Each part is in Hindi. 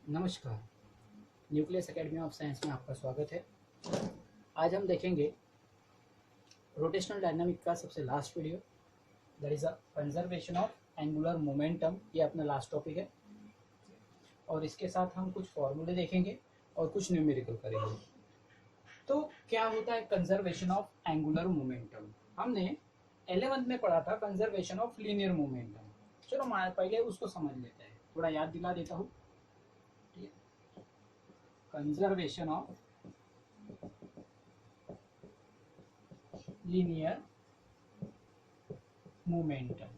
नमस्कार। न्यूक्लियस एकेडमी ऑफ साइंस में आपका स्वागत है। आज हम देखेंगे रोटेशनल डायनामिक का सबसे last video, that is a conservation of angular momentum. ये अपना लास्ट टॉपिक है और इसके साथ हम कुछ फॉर्मूले देखेंगे और कुछ न्यूमेरिकल करेंगे। तो क्या होता है कंजर्वेशन ऑफ एंगुलर मोमेंटम? हमने 11th में पढ़ा था कंजर्वेशन ऑफ लीनियर मोमेंटम। चलो पहले उसको समझ लेते हैं, थोड़ा याद दिला देता हूँ। Conservation of linear momentum.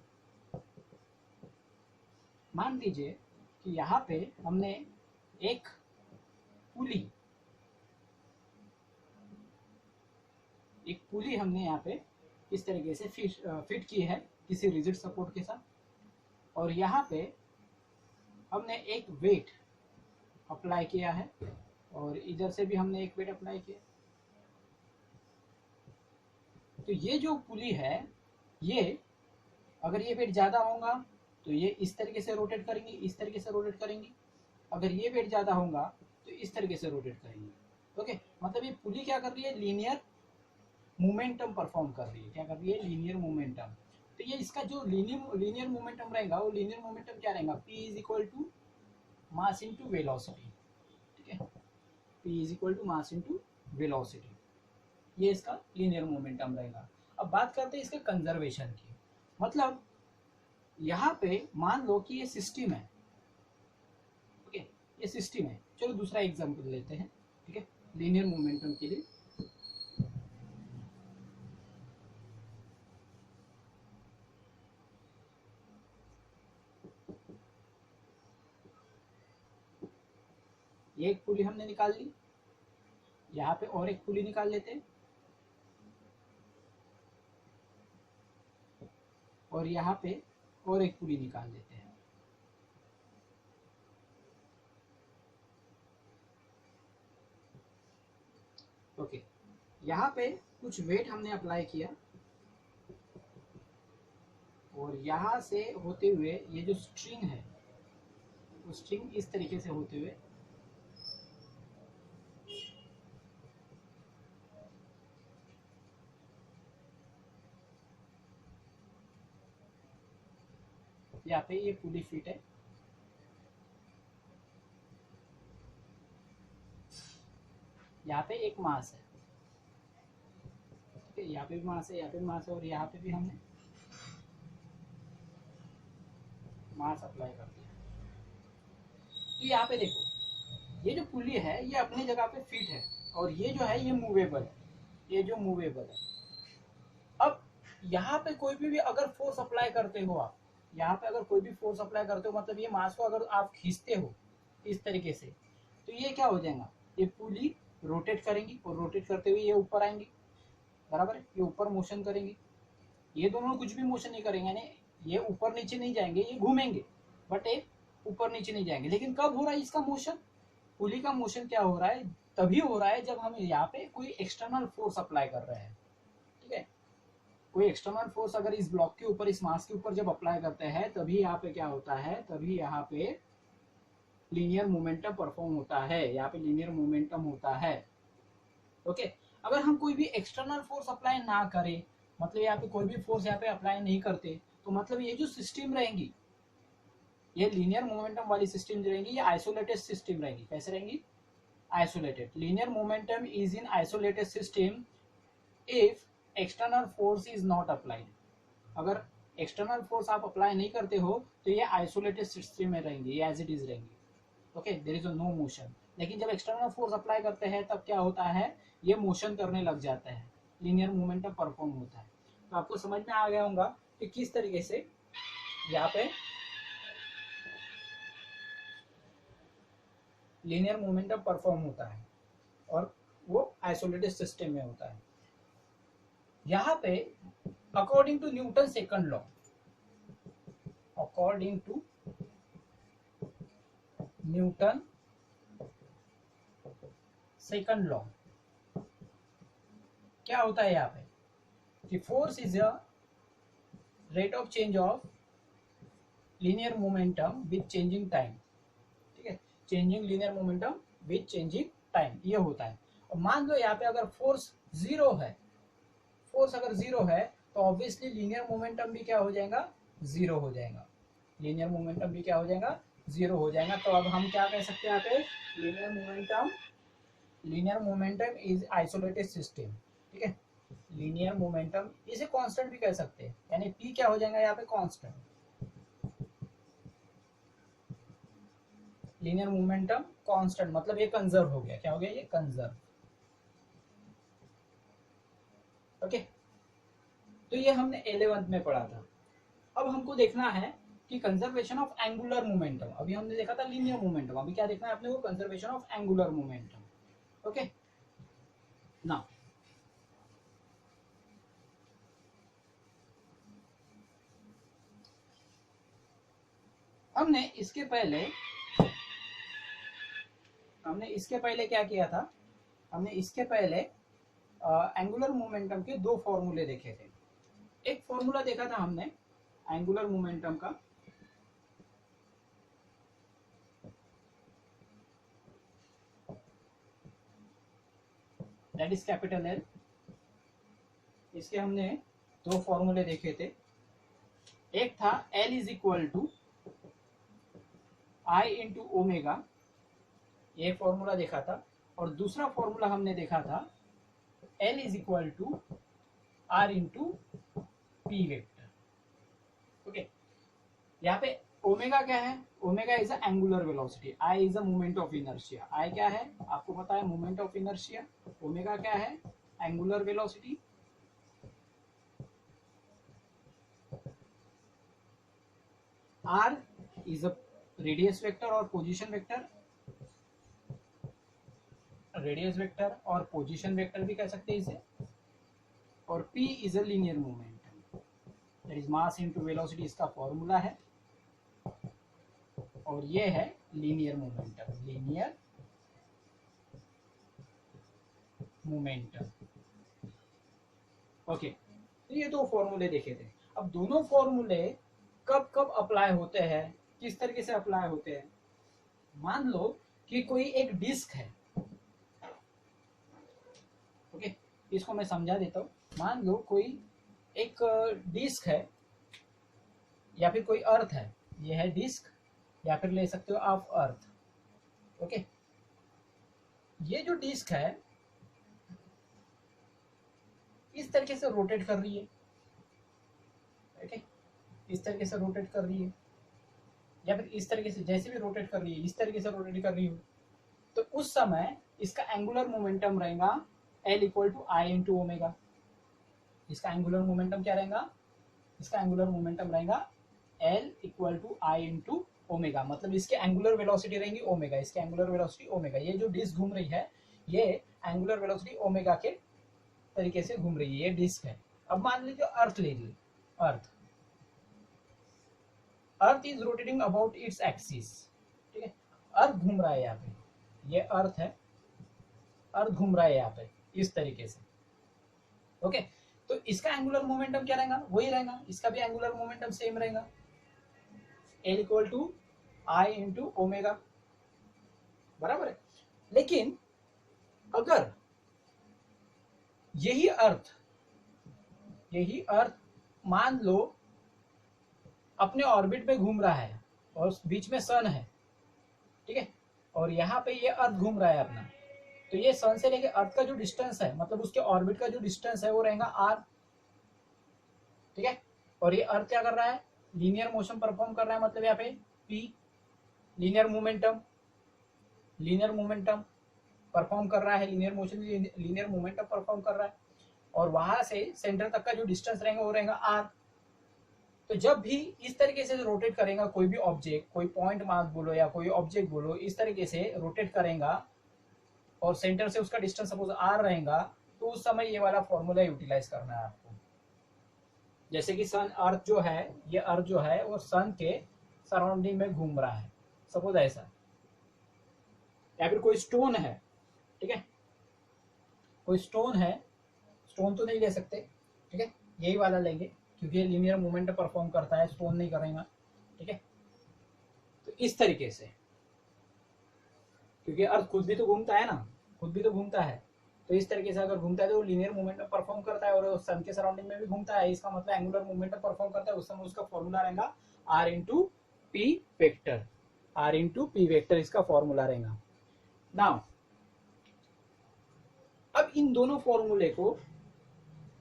मान लीजिए कि यहाँ पे हमने एक पुली हमने यहाँ पे इस तरीके से फिट की है किसी रिजिड सपोर्ट के साथ, और यहाँ पे हमने एक वेट अप्लाई किया है और इधर से भी हमने एक वेट अप्लाई किया। तो ये जो पुली है, ये अगर ये वेट ज़्यादा होगा तो ये इस तरीके से रोटेट करेंगी, इस तरीके से रोटेट करेंगी। अगर ये वेट ज़्यादा होगा तो इस तरीके से रोटेट करेंगी। ओके, मतलब ये पुली क्या कर रही है? लीनियर मोमेंटम परफॉर्म कर रही है। क्या कर रही है? Linear momentum. तो ये इसका जो लीनियर मोमेंटम रहेगा, वो लीनियर मोमेंटम क्या रहेगा? P is equal to mass into velocity. ठीक है, P is equal to mass into velocity. ये इसका लीनियर मोमेंटम रहेगा। अब बात करते हैं इसके कंजर्वेशन की। मतलब यहाँ पे मान लो कि ये सिस्टम है। ओके, ये सिस्टम है। चलो दूसरा एग्जांपल लेते हैं। ठीक है, लीनियर मोमेंटम के लिए ये एक पुली हमने निकाल ली, यहाँ पे और एक पुली निकाल लेते हैं, और यहाँ पे और एक पुली निकाल लेते हैं। ओके, यहाँ पे कुछ वेट हमने अप्लाई किया और यहाँ से होते हुए ये जो स्ट्रिंग है, वो स्ट्रिंग इस तरीके से होते हुए यहाँ पे ये पुली फिट है। यहाँ पे एक मास है, ठीक है, यहाँ पे भी मास है, यहाँ पे भी मास है, और यहाँ पे भी हमने मास अप्लाई कर दिया। तो यहाँ पे देखो, ये जो पुली है ये अपनी जगह पे फिट है, और ये जो है ये मूवेबल है, ये जो मूवेबल है। अब यहाँ पे कोई भी अगर फोर्स अप्लाई करते हो आप, यहाँ पे अगर कोई भी फोर्स अप्लाई करते हो, मतलब ये मास को अगर आप खींचते हो इस तरीके से, तो ये क्या हो जाएगा? ये पुली रोटेट करेंगी और रोटेट करते हुए ये ऊपर आएंगी, बराबर है, ये ऊपर मोशन करेंगी। ये दोनों कुछ भी मोशन नहीं करेंगे, यानी ये ऊपर नीचे नहीं जाएंगे, ये घूमेंगे, बट ये ऊपर नीचे नहीं जाएंगे। लेकिन कब हो रहा है इसका मोशन? पुली का मोशन क्या हो रहा है? तभी हो रहा है जब हम यहाँ पे कोई एक्सटर्नल फोर्स अप्लाई कर रहे हैं। ठीक है, कोई एक्सटर्नल फोर्स अगर इस ब्लॉक के ऊपर, इस मास के ऊपर जब अप्लाई करते हैं, तभी यहाँ पे क्या होता है? तभी यहाँ पे लीनियर मोमेंटम परफॉर्म होता है, यहाँ पे लीनियर मोमेंटम होता है। ओके, अगर हम कोई भी एक्सटर्नल फोर्स अप्लाई ना करें, मतलब यहाँ पे कोई भी फोर्स यहाँ पे अप्लाई नहीं करते, तो मतलब ये जो सिस्टम रहेंगी, ये लीनियर मोमेंटम वाली सिस्टम जो रहेंगी, ये आइसोलेटेड सिस्टम रहेंगी। कैसे रहेंगी? Isolated. Linear momentum is in isolated system if external force is not applied. अगर एक्सटर्नल फोर्स आप अप्लाई नहीं करते हो तो ये आइसोलेटेड सिस्टम में रहेंगी, ये एज इट इज रहेंगी। Okay, there is no motion. लेकिन जब एक्सटर्नल फोर्स अप्लाई करते हैं तब क्या होता है? ये मोशन करने लग जाता है, लीनियर मोमेंटम परफॉर्म होता है। तो आपको समझ में आ गया होगा कि किस तरीके से यहाँ पे लीनियर मोमेंटम परफॉर्म होता है, और वो आइसोलेटेड सिस्टम में होता है। यहाँ पे according to Newton second law, according to Newton second law क्या होता है यहाँ पे? कि force is a rate of change of linear momentum with changing time. ठीक है, changing linear momentum with changing time, ये होता है। और मान लो यहाँ पे अगर फोर्स जीरो है, फोर्स अगर जीरो है तो ऑब्वियसली लीनियर मोमेंटम भी क्या हो जाएगा, जीरो हो जाएगा। लीनियर मोमेंटम भी क्या हो जाएगा, जीरो हो जाएगा। तो अब हम क्या कह सकते हैं यहाँ पे, linear momentum is isolated system, ठीक है। लीनियर मोमेंटम, इसे कांस्टेंट भी कह सकते हैं, यानी पी क्या हो जाएगा यहाँ पे, कांस्टेंट। लीनियर मोमेंटम कांस्टेंट मतलब ये कंजर्व हो गया, क्या हो गया, ये कंजर्व। ओके, तो ये हमने 11th में पढ़ा था। अब हमको देखना है कि कंजर्वेशन ऑफ एंगुलर मोमेंटम। अभी हमने देखा था लीनियर मोमेंटम, अभी क्या देखना है अपने को, conservation of angular momentum. Okay, ना हमने इसके पहले क्या किया था, हमने इसके पहले एंगुलर मोमेंटम के दो फॉर्मूले देखे थे। एक फॉर्मूला देखा था हमने एंगुलर मोमेंटम का, दैट इज कैपिटल एल। इसके हमने दो फॉर्मूले देखे थे। एक था L is equal to I into omega, ये फॉर्मूला देखा था। और दूसरा फॉर्मूला हमने देखा था L is equal to R into P vector. Okay, यहाँ पे ओमेगा क्या है, omega is a angular velocity, I is a moment of inertia. I क्या है आपको पता है, मोमेंट ऑफ इनर्शिया। ओमेगा क्या है, angular velocity. R is a radius vector और पोजीशन वेक्टर, रेडियस वेक्टर और पोजीशन वेक्टर भी कह सकते हैं इसे। और P is a linear momentum, that is mass into velocity, इसका फॉर्मूला है। और ये है linear momentum, linear momentum. Okay, तो ये दो फॉर्मूले देखे थे। अब दोनों फॉर्मूले कब कब अप्लाई होते हैं, किस तरीके से अप्लाई होते हैं। मान लो कि कोई एक डिस्क है, ओके, इसको मैं समझा देता हूँ। मान लो कोई एक डिस्क है या फिर कोई अर्थ है, ये है डिस्क, या फिर ले सकते हो आप अर्थ। ओके, ये जो डिस्क है इस तरीके से रोटेट कर रही है, ओके, इस तरीके से रोटेट कर रही है, या फिर इस तरीके से, जैसे भी रोटेट कर रही है, इस तरीके से रोटेट कर रही हो, तो उस समय इसका एंगुलर मोमेंटम रहेगा L equal to I into omega. इसका एंगुलर मोमेंटम क्या रहेगा, इसका एंगुलर मोमेंटम रहेगा L equal to I into omega, मतलब इसके एंगुलर वेलोसिटी रहेंगी ओमेगा, इसके एंगुलर वेलोसिटी ओमेगा। ये जो डिस्क घूम रही है ये एंगुलर वेलोसिटी ओमेगा के तरीके से घूम रही है, ये डिस्क है। अब मान लीजिए अर्थ ले लीजिए, earth is rotating about its axis, ठीक है। अर्थ घूम रहा है यहाँ पे, ये अर्थ है, अर्थ घूम रहा है यहाँ पे इस तरीके से। ओके, तो इसका एंगुलर मोमेंटम क्या रहेगा, वही रहेगा, इसका भी एंगुलर मोमेंटम सेम रहेगा, L equal to I into omega, बराबर है। लेकिन अगर यही अर्थ मान लो अपने ऑर्बिट में घूम रहा है और बीच में सन है, ठीक है, और यहाँ पे ये अर्थ घूम रहा है अपना, तो ये सन से लेके अर्थ का जो डिस्टेंस है, मतलब उसके ऑर्बिट का जो डिस्टेंस है वो रहेगा आर, ठीक है। और ये अर्थ क्या कर रहा है, लीनियर मोशन परफॉर्म कर रहा है, मतलब यहाँ पे पी लीनियर मोमेंटम परफॉर्म कर रहा है, linear motion linear momentum perform कर रहा है, और वहां से सेंटर तक का जो डिस्टेंस रहेगा वो रहेगा आर। तो जब भी इस तरीके से रोटेट करेगा कोई भी ऑब्जेक्ट, कोई पॉइंट मास बोलो या कोई ऑब्जेक्ट बोलो, इस तरीके से रोटेट करेगा और सेंटर से उसका डिस्टेंस सपोज आर रहेगा, तो उस समय ये वाला फॉर्मूला यूटिलाइज करना है आपको। जैसे कि सन अर्थ जो है, ये अर्थ जो है वो सन के सराउंडिंग में घूम रहा है, सपोज ऐसा। या फिर कोई स्टोन है, ठीक है, कोई स्टोन है, स्टोन तो नहीं ले सकते, ठीक है, यही वाला लेंगे क्योंकि ये लीनियर मूवमेंट परफॉर्म करता है, स्टोन नहीं करेगा, ठीक है। तो इस तरीके से क्योंकि अर्थ खुद भी तो घूमता है ना, खुद भी तो घूमता है। तो इस तरीके से अगर घूमता है तो वो लीनियर मोमेंटम परफॉर्म करता है और सन के सराउंडिंग में भी घूमता है, इसका मतलब एंगुलर मोमेंटम परफॉर्म करता है। उस समय उसका फॉर्मूला रहेगा R into P vector, R into P vector इसका फॉर्मूला रहेगा। नाउ अब इन दोनों फॉर्मूले को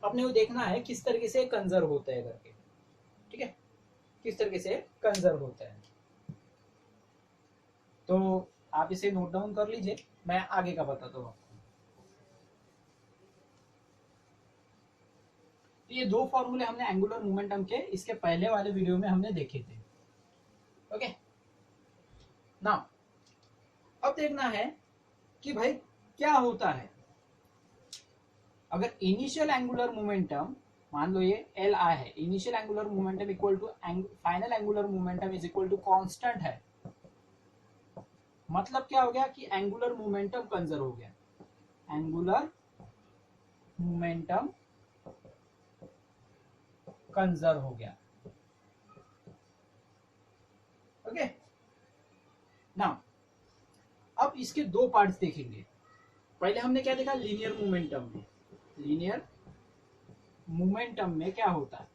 अपने को देखना है किस तरीके से कंजर्व होता है करके, ठीक है, किस तरीके से कंजर्व होता है। तो आप इसे नोट डाउन कर लीजिए, मैं आगे का बताता हूँ आपको। तो ये दो फॉर्मूले हमने एंगुलर मोमेंटम के इसके पहले वाले वीडियो में हमने देखे थे। ओके, नाउ अब देखना है कि भाई क्या होता है अगर इनिशियल एंगुलर मोमेंटम, मान लो ये एल आई है, initial angular momentum equal to final angular momentum is equal to constant है। मतलब क्या हो गया कि एंगुलर मोमेंटम कंजर्व हो गया, एंगुलर मोमेंटम कंजर्व हो गया। ओके, नाउ अब इसके दो पार्ट्स देखेंगे। पहले हमने क्या देखा, लीनियर मोमेंटम में, लीनियर मोमेंटम में क्या होता है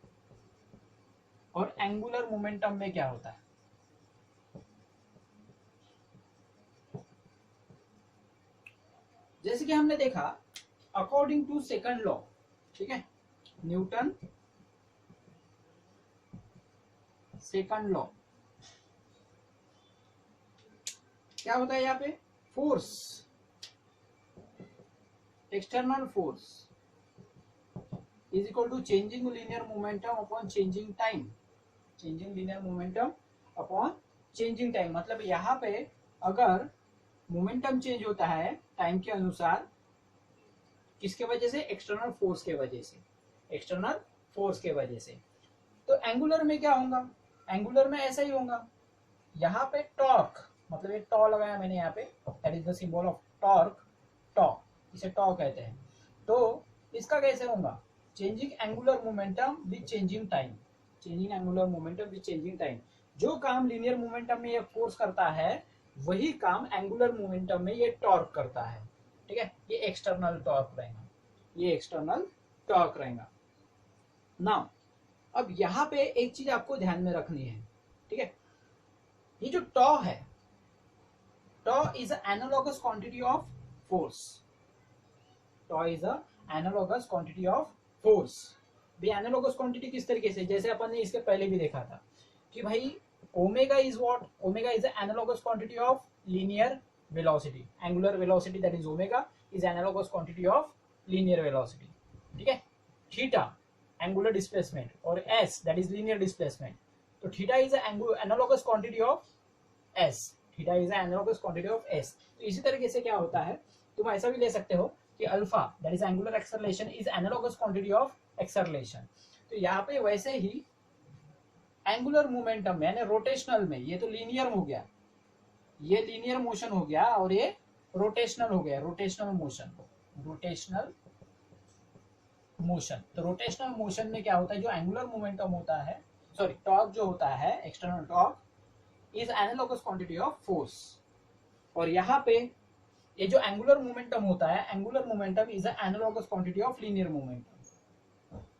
और एंगुलर मोमेंटम में क्या होता है। जैसे कि हमने देखा अकॉर्डिंग टू सेकंड लॉ, ठीक है, न्यूटन सेकंड लॉ, क्या होता है यहाँ पे, force, external force is equal to changing linear momentum upon changing time, changing linear momentum upon changing time. मतलब यहाँ पे अगर मोमेंटम चेंज होता है टाइम के अनुसार, किसके वजह से, एक्सटर्नल फोर्स के वजह से, एक्सटर्नल फोर्स के वजह से। तो एंगुलर में क्या होगा, एंगुलर में ऐसा ही होगा, यहाँ पे टॉर्क, मतलब एक टॉ लगाया मैंने यहाँ पे, that is the symbol of torque, tau, इसे टॉ कहते हैं। तो इसका कैसे होगा, changing angular momentum with changing time, changing angular momentum with changing time. जो काम लीनियर मोमेंटम में ये फोर्स करता है वही काम एंगुलर मोमेंटम में ये टॉर्क करता है, ठीक है, ये एक्सटर्नल टॉर्क रहेगा, ये एक्सटर्नल टॉर्क रहेगा। नाउ अब यहाँ पे एक चीज आपको ध्यान में रखनी है, ठीक है, ये जो टॉ है, टॉ is analogous quantity of force, toe is analogous quantity of force. भी एनालॉगस क्वांटिटी किस तरीके से, जैसे अपन ने इसके पहले भी देखा था कि भाई omega is what, omega is analogous quantity of linear velocity, angular velocity that is omega is analogous quantity of linear velocity, ठीक है। थीटा एंगुलर डिस्प्लेसमेंट और S that is linear displacement, तो theta is analogous quantity of S, theta is analogous quantity of S. तो इसी तरीके से क्या होता है, तुम ऐसा भी ले सकते हो कि alpha that is angular acceleration is analogous quantity of acceleration. तो यहाँ पे वैसे ही एंगुलर मोमेंटम में यानी रोटेशनल में, ये तो लीनियर हो गया, ये लीनियर मोशन हो गया और ये रोटेशनल हो गया, रोटेशनल मोशन, रोटेशनल मोशन। तो रोटेशनल मोशन में क्या होता है, जो एंगुलर मोमेंटम होता है, सॉरी टॉर्क जो होता है, external torque is analogous quantity of force. और यहाँ पे ये जो एंगुलर मोमेंटम होता है, angular momentum is analogous quantity of linear momentum,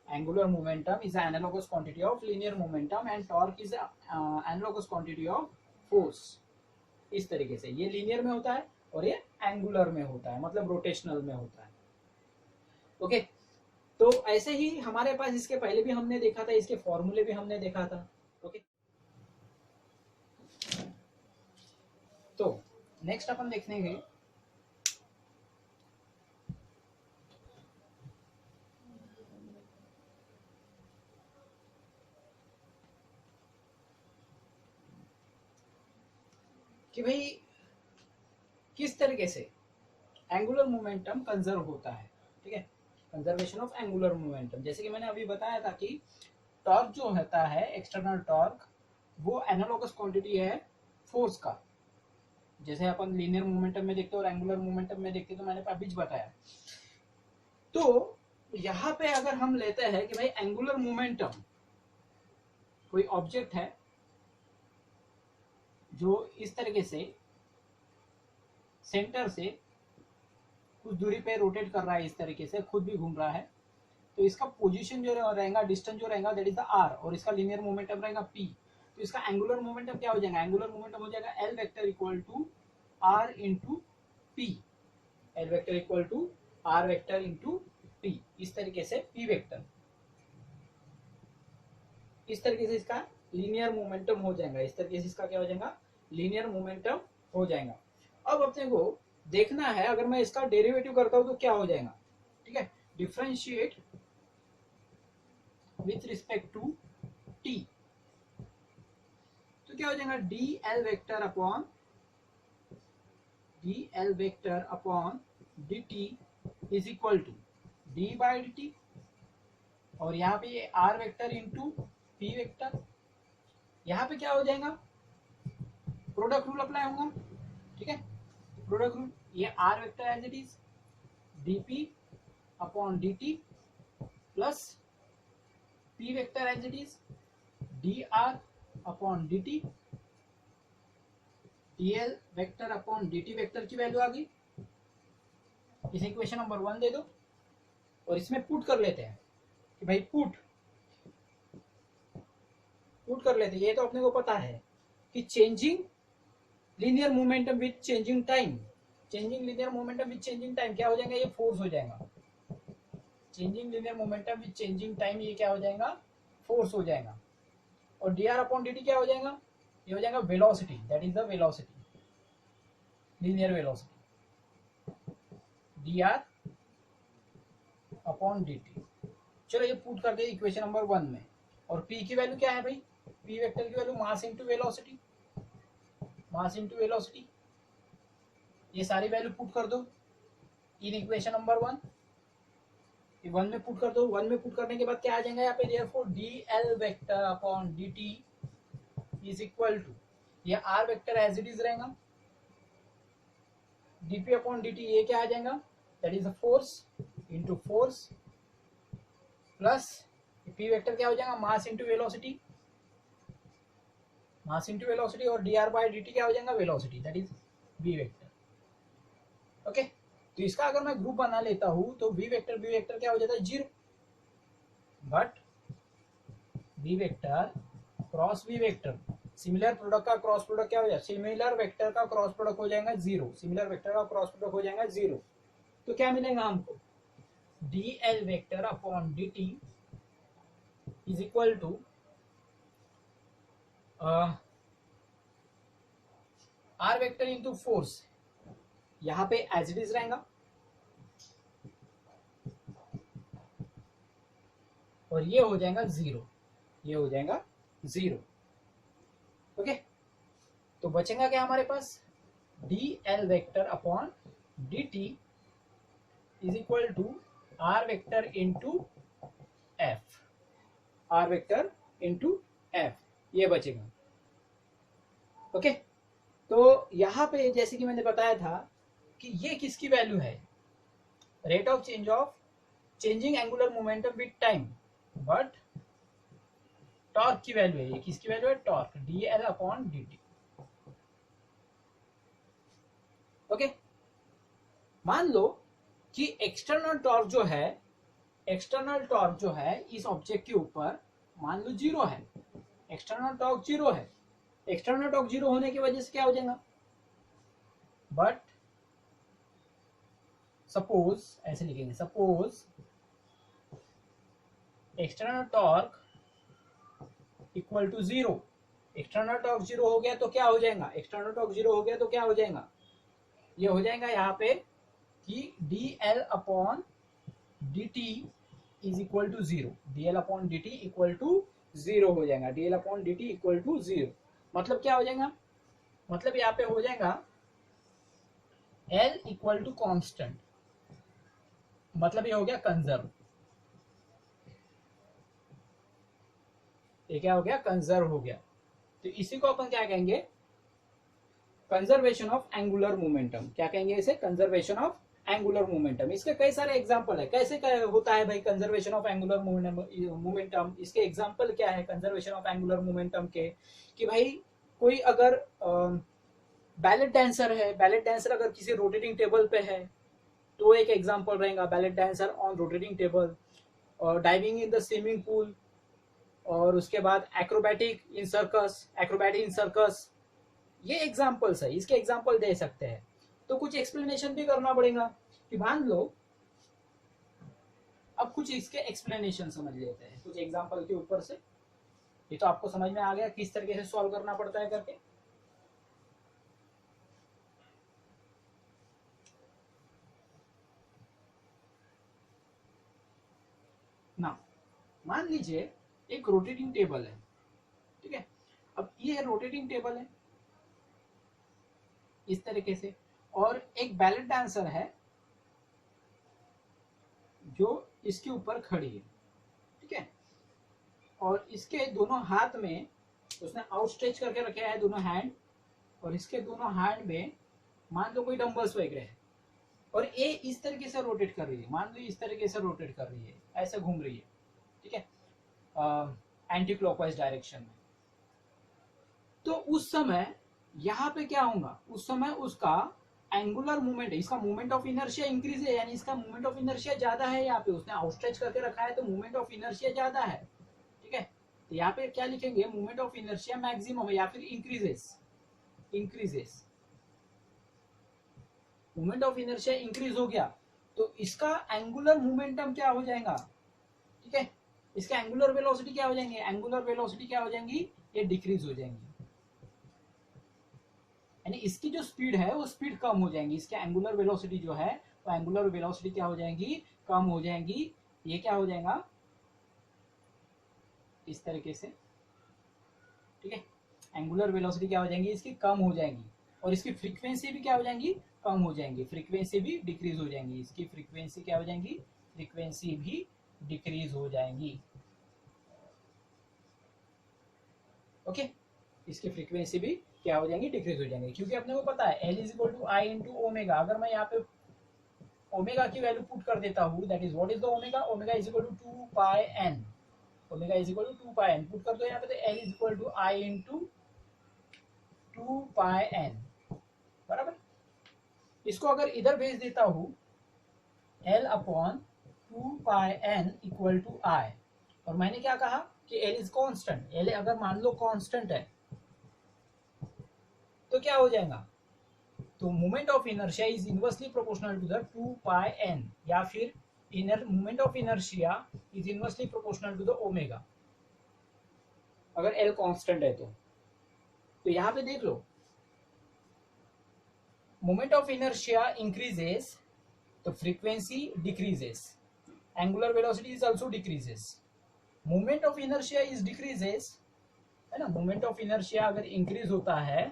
angular momentum is an analogous quantity of linear momentum and torque is analogous quantity of force। इस तरीके से ये लीनियर में होता है और ये एंगुलर में होता है, मतलब रोटेशनल में होता है। ओके, तो ऐसे ही हमारे पास इसके पहले भी हमने देखा था, इसके फॉर्मूले भी हमने देखा था। ओके, तो नेक्स्ट अपन देखने गए कि भाई किस तरीके से एंगुलर मोमेंटम कंजर्व होता है, ठीक है, कंजर्वेशन ऑफ एंगुलर मोमेंटम। जैसे कि मैंने अभी बताया था कि टॉर्क जो होता है, एक्सटर्नल टॉर्क, वो एनालॉगस क्वांटिटी है फोर्स का, जैसे अपन लीनियर मोमेंटम में देखते हैं और एंगुलर मोमेंटम में देखते हैं, तो मैंने अभी बताया। तो यहाँ पे अगर हम लेते हैं कि भाई एंगुलर मोमेंटम, कोई ऑब्जेक्ट है जो इस तरीके से सेंटर से कुछ दूरी पे रोटेट कर रहा है, इस तरीके से खुद भी घूम रहा है, तो इसका पोजीशन जो रहेगा, डिस्टेंस जो रहेगा दैट इज द आर, और इसका लीनियर मोमेंटम रहेगा पी। तो इसका एंगुलर मोमेंटम क्या हो जाएगा, एंगुलर मोमेंटम हो जाएगा L vector equal to R into P, L vector equal to are vector into P. इस तरीके से पी वेक्टर, इस तरीके से इसका लीनियर मोमेंटम हो जाएगा, इस तरीके से इसका क्या हो जाएगा, लीनियर मोमेंटम हो जाएगा। अब अपने को देखना है अगर मैं इसका डेरिवेटिव करता हूं तो क्या हो जाएगा, ठीक है, differentiate with respect to T, तो क्या हो जाएगा, D L vector upon D T is equal to D by D T, और यहाँ पे ये R vector into P vector, यहाँ पे क्या हो जाएगा, प्रोडक्ट रूल अप्लाई होगा, ठीक है, प्रोडक्ट रूल, ये R vector as it is DP upon D T plus P vector as it is D R upon D T, D L vector upon D T vector की वैल्यू आ गई, इसे इक्वेशन नंबर 1 दे दो, और इसमें पुट कर लेते हैं कि भाई पुट कर लेते हैं। ये तो अपने को पता है कि changing linear momentum with changing time, changing linear momentum with changing time क्या हो जाएगा, ये फोर्स हो जाएगा, changing linear momentum with changing time ये क्या हो जाएगा, फोर्स हो जाएगा, और D R upon D T क्या हो जाएगा, ये हो जाएगा velocity, that is the velocity, linear velocity, D R upon D T. चलो ये पुट कर दे इक्वेशन नंबर 1 में, और p की वैल्यू क्या है भाई, p वेक्टर की वैल्यू मास इनटू वेलोसिटी, मास इनटू वेलोसिटी, ये सारी वैल्यू पुट कर दो इन इक्वेशन नंबर 1, 1 में पुट कर दो। 1 में पुट करने के बाद क्या आ जाएगा यहाँ पे, therefore D L vector upon D T is equal to, ये R vector as it is रहेगा, डीपी अपॉन डी टी ये क्या आ जाएगा, that is the force into force plus P vector क्या हो जाएगा, mass into velocity, mass into velocity, और D R by D T क्या हो जाएगा, velocity, that is V vector. Okay, तो इसका अगर मैं ग्रुप बना लेता हूं तो वी वेक्टर बी वेक्टर क्या हो जाता है, 0, but v vector cross v vector, similar product का क्रॉस प्रोडक्ट क्या हो जाएगा, सिमिलर वेक्टर का क्रॉस प्रोडक्ट हो जाएगा 0, सिमिलर वेक्टर का क्रॉस प्रोडक्ट हो जाएगा 0, तो क्या मिलेगा हमको, d L vector upon D T is equal to are vector into force, यहां पे एज इट इज रहेगा, और ये हो जाएगा 0, ये हो जाएगा 0। ओके, तो बचेगा क्या हमारे पास, D L vector upon D T is equal to are vector into F, R vector into F, ये बचेगा। ओके, तो यहां पे जैसे कि मैंने बताया था कि ये किसकी वैल्यू है, rate of change of changing angular momentum with time, but torque की वैल्यू है, ये किसकी वैल्यू है, torque, D l upon D T. Okay, मान लो कि एक्सटर्नल टॉर्क जो है, एक्सटर्नल टॉर्क जो है इस ऑब्जेक्ट के ऊपर मान लो 0 है, एक्सटर्नल टॉर्क 0 है, एक्सटर्नल टॉर्क 0 होने की वजह से क्या हो जाएगा, बट सपोज ऐसे लिखेंगे, suppose external torque equal to 0, external torque 0 हो गया तो क्या हो जाएगा, एक्सटर्नल टॉर्क 0 हो गया तो क्या हो जाएगा, ये हो जाएगा यहाँ पे कि d l upon D T is equal to 0, d l upon D t equal to 0 हो जाएगा, D l upon D t equal to 0, मतलब क्या हो जाएगा, मतलब यहाँ पे हो जाएगा L इक्वल टू कॉन्स्टेंट, मतलब ये हो गया कंजर्व, ये क्या हो गया, कंजर्व हो गया। तो इसी को अपन क्या कहेंगे, कंजर्वेशन ऑफ एंगुलर मोमेंटम, क्या कहेंगे इसे, कंजर्वेशन ऑफ एंगुलर मोमेंटम। इसके कई सारे एग्जांपल है, कैसे होता है भाई कंजर्वेशन ऑफ एंगुलर मोमेंटम, इसके एग्जांपल क्या है कंजर्वेशन ऑफ एंगुलर मोमेंटम के, कि भाई कोई अगर बैलेट डांसर है, बैलेट डांसर अगर किसी रोटेटिंग टेबल पे है तो एक एग्जांपल रहेगा ballet dancer on rotating table. और diving in the swimming pool, और उसके बाद acrobatic in circus, acrobatic in circus, ये एग्जांपल्स है, इसके एग्जांपल दे सकते हैं। तो कुछ एक्सप्लेनेशन भी करना पड़ेगा कि मान लो, अब कुछ इसके एक्सप्लेनेशन समझ लेते हैं कुछ एग्जांपल के ऊपर से। ये तो आपको समझ में आ गया किस तरीके से सॉल्व करना पड़ता है करके। ना, मान लीजिए एक रोटेटिंग टेबल है, ठीक है। अब ये रोटेटिंग टेबल है इस तरीके से, और एक बैलेट डांसर है जो इसके ऊपर खड़ी है, ठीक है। और इसके दोनों हाथ में उसने आउटस्ट्रेच करके रखे हैं दोनों हैंड, और इसके दोनों हैंड में मान लो कोई डंबल्स वगैरह है, और ये इस तरीके से रोटेट कर रही है, मान लो इस तरीके से रोटेट कर रही है, ऐसे घूम रही है, ठीक है, एंटी क्लॉकवाइज डायरेक्शन में। तो उस समय यहाँ पे क्या होगा, उस समय उसका एंगुलर मूवमेंट है, इसका मूवमेंट ऑफ इनर्शिया इंक्रीज है, यानी इसका मूवमेंट ऑफ इनर्शिया ज्यादा है। यहाँ पे उसने आउटस्ट्रेच करके रखा है तो मूवमेंट ऑफ इनर्शिया ज्यादा है, ठीक है। तो यहाँ पे क्या लिखेंगे, मूवमेंट ऑफ इनर्शिया मैक्सिमम है या फिर increases, increases, movement of inertia increase हो गया तो इसका एंगुलर मोमेंटम क्या हो जाएगा, ठीक है। इसका एंगुलर वेलोसिटी क्या हो जाएंगे, एंगुलर वेलोसिटी क्या हो जाएंगी, ये डिक्रीज हो जाएंगी, यानी इसकी जो स्पीड है वो स्पीड कम हो जाएंगी, इसके एंगुलर वेलोसिटी जो है वो एंगुलर वेलोसिटी क्या हो जाएंगी, कम हो जाएंगी। ये क्या हो जाएगा इस तरीके से, ठीक है। एंगुलर वेलोसिटी क्या हो जाएंगी, इसकी कम हो जाएंगी, और इसकी फ्रीक्वेंसी भी क्या हो जाएंगी, कम हो जाएंगी, फ्रीक्वेंसी भी डिक्रीज हो जाएंगी, इसकी फ्रीक्वेंसी क्या हो जाएंगी, फ्रीक्वेंसी भी डिक्रीज हो जाएंगी, ओके। इसकी फ्रीक्वेंसी भी क्या हो जाएंगी, डिक्रीज हो जाएंगे, क्योंकि अपने को पता है l is equal to I into omega. अगर मैं यहाँ पे ओमेगा की वैल्यू पुट कर देता हूँ, that is what is the omega, omega is equal to 2 pi N, omega is equal to 2 pi N put कर दो यहाँ पे, तो L is equal to I into 2 pi N, बराबर। इसको अगर इधर भेज देता हूँ, L upon 2 pi N equal to I, और मैंने क्या कहा कि एल इज कांस्टेंट, एल अगर मान लो कांस्टेंट है तो क्या हो जाएगा, तो moment of inertia is inversely proportional to the 2 pi n, या फिर moment of inertia is inversely proportional to the omega, अगर एल कांस्टेंट है तो यहाँ पे देख लो, मोमेंट ऑफ इनर्शिया इंक्रीजेस तो frequency decreases, angular velocity is also decreases, moment of inertia is decreases, है ना। मोमेंट ऑफ इनर्शिया अगर इंक्रीज होता है,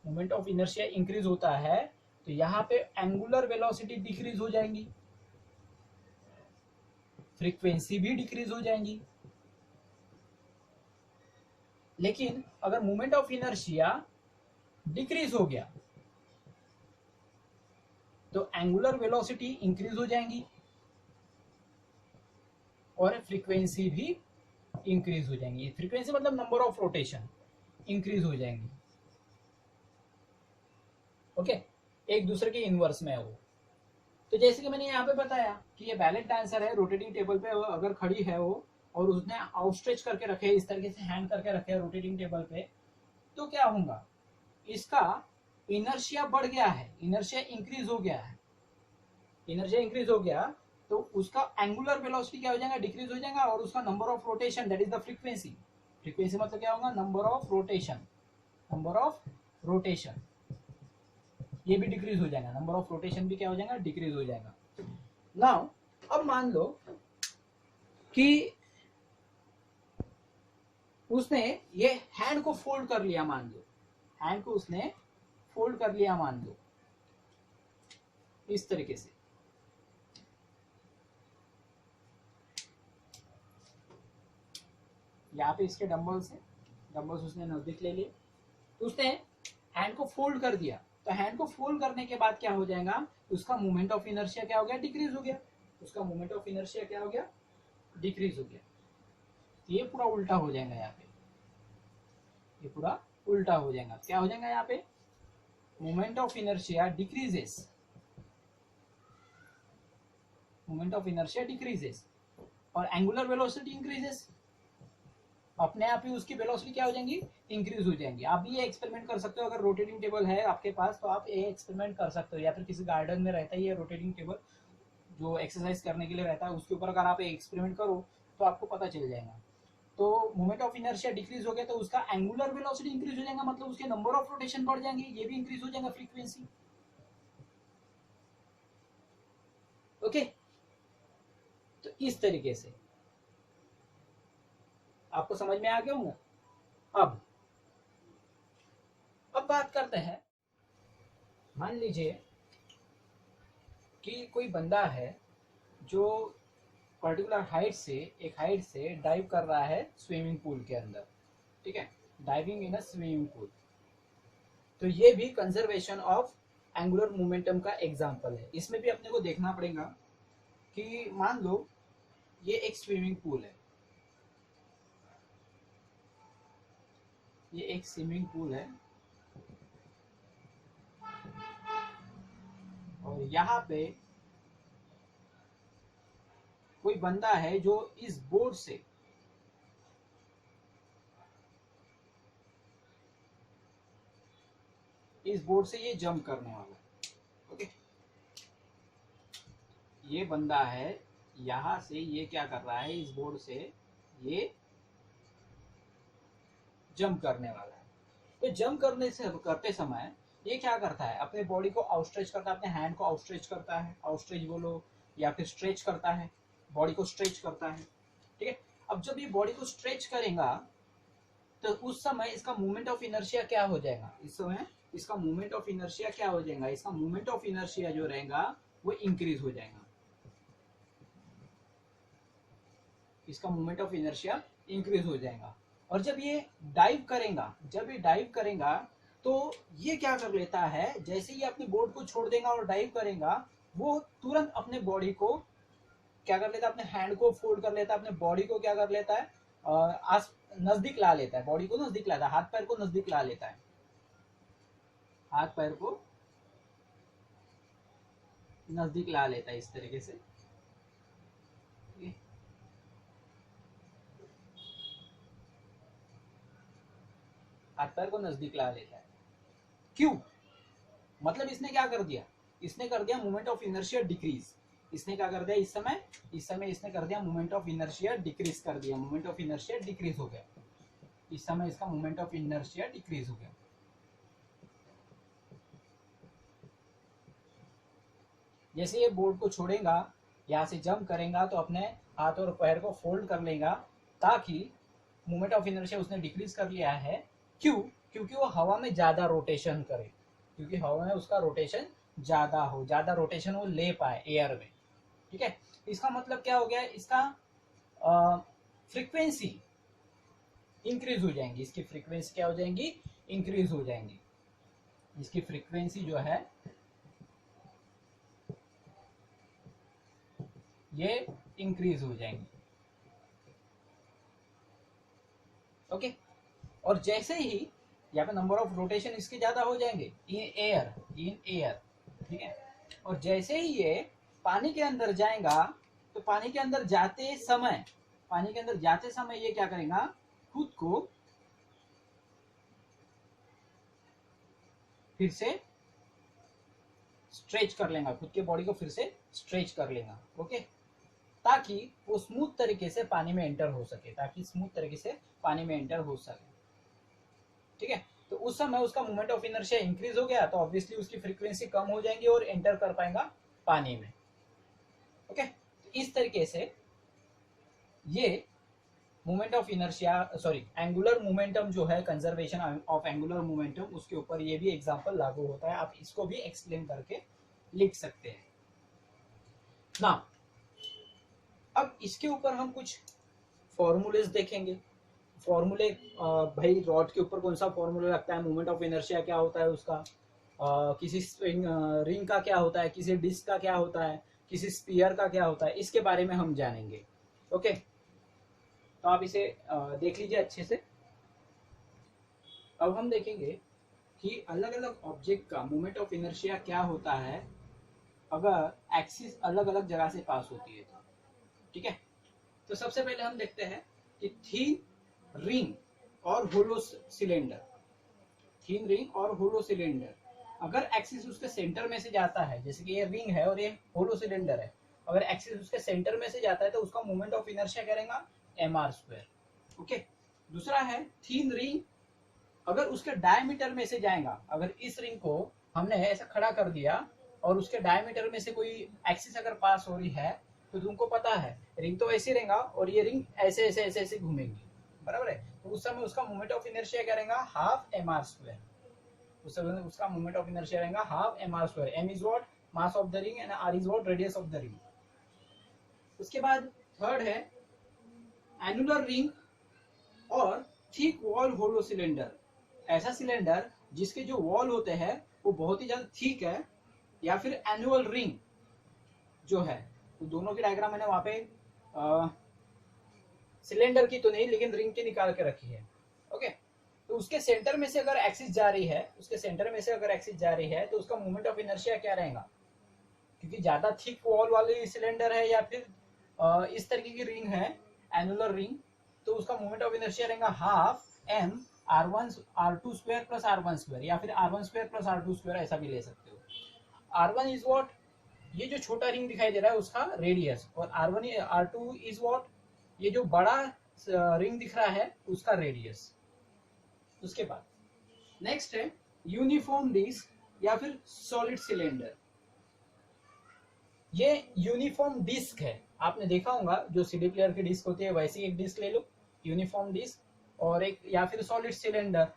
मोमेंट ऑफ इनर्शिया इंक्रीज होता है तो यहाँ पे एंगुलर वेलोसिटी डिक्रीज हो जाएंगी, फ्रीक्वेंसी भी डिक्रीज हो जाएंगी। लेकिन अगर मोमेंट ऑफ इनर्शिया डिक्रीज हो गया तो एंगुलर वेलोसिटी इंक्रीज हो जाएंगी और फ्रीक्वेंसी भी इंक्रीज हो जाएंगी। फ्रीक्वेंसी मतलब नंबर ऑफ रोटेशन इंक्रीज हो जाएंगी, ओके। एक दूसरे के इनवर्स में है वो। तो जैसे कि मैंने यहाँ पे बताया कि ये बैलेट डांसर है, रोटेटिंग टेबल पे अगर खड़ी है वो, और उसने आउटस्ट्रेच करके रखे, इस तरीके से हैंड करके रखे रोटेटिंग टेबल पे, तो क्या होगा, इसका इनर्शिया बढ़ गया है, इनर्शिया इंक्रीज हो गया है, इनर्शिया इंक्रीज हो गया तो उसका एंगुलर वेलोसिटी क्या हो जाएगा, डिक्रीज हो जाएगा, और उसका number of rotation that is the frequency, frequency मतलब क्या होगा, number of rotation, number of rotation ये भी डिक्रीज हो जाएगा, नंबर ऑफ रोटेशन भी क्या हो जाएगा, डिक्रीज हो जाएगा। नाउ अब मान लो कि उसने ये हैंड को फोल्ड कर लिया, मान लो हैंड को उसने फोल्ड कर लिया, मान लो इस तरीके से, यहाँ पे इसके डंबल्स है, डंबल्स उसने नजदीक ले लिए, तो उसने हैंड को फोल्ड कर दिया, तो हैंड को फोल्ड करने के बाद क्या हो जाएगा, उसका मोमेंट ऑफ इनर्शिया क्या हो गया, डिक्रीज हो गया, उसका मोमेंट ऑफ इनर्शिया क्या हो गया, डिक्रीज हो गया। ये पूरा उल्टा हो जाएगा यहाँ पे, ये पूरा उल्टा हो जाएगा। क्या हो जाएगा यहाँ पे, moment of inertia decreases, moment of inertia decreases और एंगुलर वेलोसिटी इंक्रीजेस। अपने आप ही उसकी वेलोसिटी क्या हो जाएंगी, इंक्रीज हो जाएंगी। आप ये एक्सपेरिमेंट कर सकते हो, अगर रोटेटिंग टेबल है आपके पास तो आप ये एक्सपेरिमेंट कर सकते हो, या फिर किसी गार्डन में रहता है ये रोटेटिंग टेबल जो एक्सरसाइज करने के लिए रहता है, उसके ऊपर अगर आप एक्सपेरिमेंट करो तो आपको पता चल जाएगा। तो मोमेंट ऑफ इनर्शिया डिक्रीज हो गया तो उसका एंगुलर वेलोसिटी इंक्रीज हो जाएगा, मतलब उसके नंबर ऑफ रोटेशन बढ़ जाएंगे, ये भी इंक्रीज हो जाएगा फ्रीक्वेंसी। ओके, तो इस तरीके से आपको समझ में आ गया होगा। अब बात करते हैं, मान लीजिए कि कोई बंदा है जो पर्टिकुलर हाइट से, एक हाइट से डाइव कर रहा है स्विमिंग पूल के अंदर, ठीक है, डाइविंग इन अ स्विमिंग पूल। तो ये भी कंजर्वेशन ऑफ एंगुलर मोमेंटम का एग्जांपल है। इसमें भी अपने को देखना पड़ेगा कि मान लो ये एक स्विमिंग पूल है, ये एक स्विमिंग पूल है और यहाँ पे कोई बंदा है जो इस बोर्ड से ये जंप करने वाला है। ओके, ये बंदा है यहां से ये क्या कर रहा है, इस बोर्ड से ये जंप करने वाला है। तो जंप करते समय ये क्या करता है, अपने बॉडी को आउटस्ट्रेच करता है, अपने हैंड को आउटस्ट्रेच करता है, आउटस्ट्रेच बोलो या फिर स्ट्रेच करता है, बॉडी को स्ट्रेच करता है, ठीक है। अब जब ये बॉडी को स्ट्रेच करेगा तो उस समय इसका मूवमेंट ऑफ इनर्शिया क्या हो जाएगा, इस समय इसका मूवमेंट ऑफ इनर्शिया क्या हो जाएगा, इसका मूवमेंट ऑफ इनर्शिया जो रहेगा वो इंक्रीज हो जाएगा, इसका मूवमेंट ऑफ इनर्शिया इंक्रीज हो जाएगा। और जब ये डाइव करेगा तो ये क्या कर लेता है, जैसे ही अपने बोर्ड को छोड़ देगा और डाइव करेगा, वो तुरंत अपने बॉडी को क्या कर लेता है, अपने हैंड को फोल्ड कर लेता है, अपने बॉडी को क्या कर लेता है, आस नजदीक ला लेता है, बॉडी को नजदीक लाता है, हाथ पैर को नजदीक ला लेता है, हाथ पैर को नजदीक ला लेता है इस तरीके से। हाथ पैर को नजदीक ला लेता है। क्यों, मतलब इसने क्या कर दिया, इसने कर दिया मोमेंट ऑफ इनर्शिया डिक्रीज। इसने क्या कर दिया, इस समय इसने कर दिया मोमेंट ऑफ इनर्शिया डिक्रीज कर दिया, मोमेंट ऑफ इनर्शिया डिक्रीज हो गया, इस समय इसका मोमेंट ऑफ इनर्शिया डिक्रीज हो गया। जैसे ये बोर्ड को छोड़ेगा, यहाँ से जंप करेगा तो अपने हाथ और पैर को फोल्ड कर लेगा, ताकि मोमेंट ऑफ इनर्शिया उसने डिक्रीज कर लिया है। क्यों, क्योंकि वो हवा में ज्यादा रोटेशन करे, क्योंकि हवा में उसका रोटेशन ज्यादा रोटेशन वो ले पाए एयर में, ठीक है। इसका मतलब क्या हो गया, इसका फ्रीक्वेंसी इंक्रीज हो जाएंगी, इसकी फ्रीक्वेंसी क्या हो जाएंगी, इंक्रीज हो जाएंगी, इसकी फ्रीक्वेंसी जो है ये इंक्रीज हो जाएंगी। ओके, और जैसे ही यहाँ पे नंबर ऑफ रोटेशन इसके ज्यादा हो जाएंगे इन एयर, ठीक है। और जैसे ही ये पानी के अंदर जाएगा तो पानी के अंदर जाते समय ये क्या करेगा, खुद को फिर से स्ट्रेच कर लेगा, खुद के बॉडी को फिर से स्ट्रेच कर लेगा, ओके, ताकि वो स्मूथ तरीके से पानी में एंटर हो सके, ठीक है। तो उस समय उसका मोमेंट ऑफ इनर्शिया इंक्रीज हो गया तो ऑब्वियसली उसकी फ्रीक्वेंसी कम हो जाएंगी और एंटर कर पाएगा पानी में, ओके। तो इस तरीके से ये moment of inertia, sorry angular momentum जो है, कंजर्वेशन ऑफ एंगुलर मोमेंटम, उसके ऊपर ये भी एग्जांपल लागू होता है। आप इसको भी एक्सप्लेन करके लिख सकते हैं ना। अब इसके ऊपर हम कुछ फॉर्मूलेज देखेंगे। फॉर्मूले, भाई रॉड के ऊपर कौन सा फॉर्मूला लगता है, मोमेंट ऑफ इनर्शिया क्या होता है उसका, किसी रिंग का क्या होता है, किसी डिस्क का क्या होता है, किसी स्पीयर का क्या होता है, इसके बारे में हम जानेंगे, ओके। तो आप इसे देख लीजिए अच्छे से। अब हम देखेंगे कि अलग अलग ऑब्जेक्ट का मोमेंट ऑफ इनर्शिया क्या होता है अगर एक्सिस अलग अलग जगह से पास होती है तो। ठीक है, तो सबसे पहले हम देखते हैं कि थीन रिंग और होलो सिलेंडर। थीन रिंग और होलो सिलेंडर, अगर एक्सिस उसके सेंटर में से जाता है, जैसे कि ये रिंग है और ये होलो सिलेंडर है, अगर एक्सिस उसके सेंटर में से जाता है तो उसका मोमेंट ऑफ इनर्शिया क्या रहेगा, mr²। ओके, दूसरा है थीन रिंग, अगर उसके डायमीटर में से जाएगा, अगर इस रिंग को हमने ऐसा खड़ा कर दिया और उसके डायमीटर में से कोई एक्सिस अगर पास हो रही है तो तुमको पता है रिंग तो ऐसे रहेगा और ये रिंग ऐसे ऐसे ऐसे ऐसे घूमेगी, बराबर है। तो उस समय उसका मोमेंट ऑफ इनर्शिया क्या रहेगा, हाफ mr²। उस समय उसका मोमेंट ऑफ इनर्शिया रहेगा half mr²। m is what, mass of the ring, and r is what, radius of the ring. उसके बाद थर्ड है एनुलर रिंग और थिक वॉल होलो सिलेंडर। ऐसा सिलेंडर जिसके जो वॉल होते हैं वो बहुत ही ज्यादा थिक है, या फिर एनुअल रिंग जो है, तो दोनों की डायग्राम मैंने वहां पे सिलेंडर की तो नहीं लेकिन रिंग की निकाल के रखी है। ओके, तो उसके सेंटर में से अगर एक्सिस जा रही है, उसके सेंटर में से अगर एक्सिस जा रही है तो उसका मोमेंट ऑफ इनर्शिया क्या रहेगा, क्योंकि ज्यादा थिक वॉल वाली सिलेंडर है या फिर इस तरीके की रिंग है एनुलर रिंग, तो उसका मोमेंट ऑफ इनर्शिया रहेगा half m r2² plus r1², या फिर r1² प्लस r2², ऐसा भी ले सकते हो। r1 इज व्हाट, ये जो छोटा रिंग दिखाई दे रहा है उसका रेडियस, और r2 इज व्हाट, ये जो बड़ा रिंग दिख रहा है उसका रेडियस। उसके बाद नेक्स्ट है यूनिफॉर्म डिस्क या फिर सॉलिड सिलेंडर। ये यूनिफॉर्म डिस्क है, आपने देखा होगा जो सीडी प्लेयर की डिस्क होती है वैसी एक डिस्क ले लो, यूनिफॉर्म डिस्क, और एक या फिर सॉलिड सिलेंडर।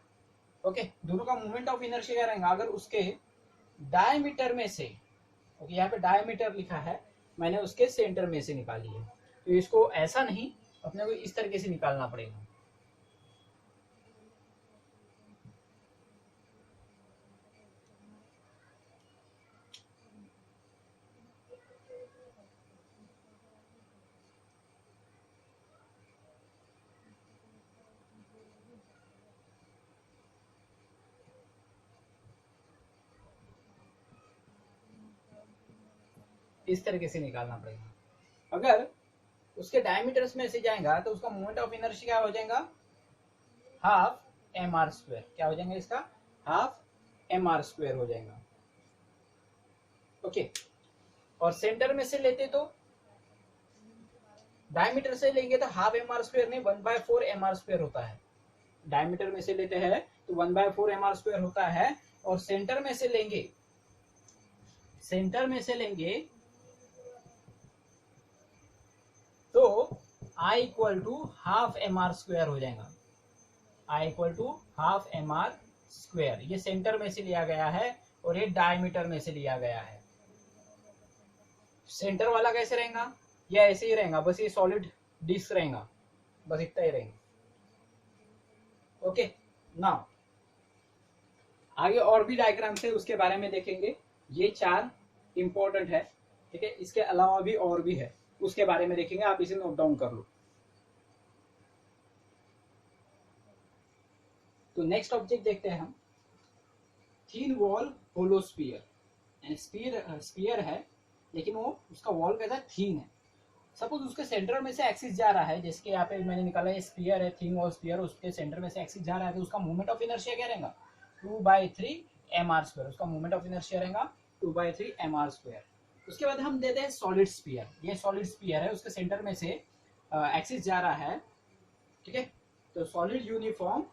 ओके, दोनों का मोमेंट ऑफ इनर्शिया क्या रहेगा, अगर उसके डायमीटर में से, ओके यहाँ पे डायमीटर लिखा है, मैंने उसके सेंटर में से निकाली है, तो इसको ऐसा नहीं, अपने को इस तरीके से निकालना पड़ेगा। इस तरीके से निकालना पड़ेगा। अगर उसके डायमीटर्स में से जाएगा तो उसका मोमेंट ऑफ इनर्शिया क्या हो जाएगा, हाफ mr²। क्या हो जाएगा इसका, हाफ mr² हो जाएगा। ओके, और सेंटर में से लेते तो, डायमीटर से लेंगे तो हाफ mr² नहीं 1/4 mr² होता है। डायमीटर में से लेते हैं तो 1/4 mr² होता है, और सेंटर में से लेंगे, सेंटर में से लेंगे तो I equal to half mr² हो जाएगा। I equal to half mr², ये सेंटर में से लिया गया है और ये डायमीटर में से लिया गया है। सेंटर वाला कैसे रहेगा, या ऐसे ही रहेगा, बस ये सॉलिड डिस्क रहेगा, बस इतना ही रहेगा। ओके, नाउ आगे और भी डायग्राम है उसके बारे में देखेंगे, ये 4 इंपॉर्टेंट है। ठीक है, इसके अलावा भी और भी है, उसके बारे में देखेंगे, आप इसे नोट डाउन कर लो। तो नेक्स्ट ऑब्जेक्ट देखते हैं हम, थीन वॉल होलो स्फीयर। स्फीयर है लेकिन वो उसका वॉल कैसा थीन है। सपोज उसके सेंटर में से एक्सिस जा रहा है, जैसे कि यहाँ पे मैंने निकाला है स्फीयर है, थीन वॉल स्फीयर, उसके सेंटर में से एक्सिस जा रहा है, तो उसका मोमेंट ऑफ इनर्शिया क्या रहेगा, 2/3 mr²। उसका मोमेंट ऑफ इनर्शिया रहेगा 2/3 mr²। उसके बाद हम देते हैं सॉलिड स्फीयर। ये सॉलिड स्फीयर है, उसके सेंटर में से एक्सिस जा रहा है। ठीक है, तो solid uniform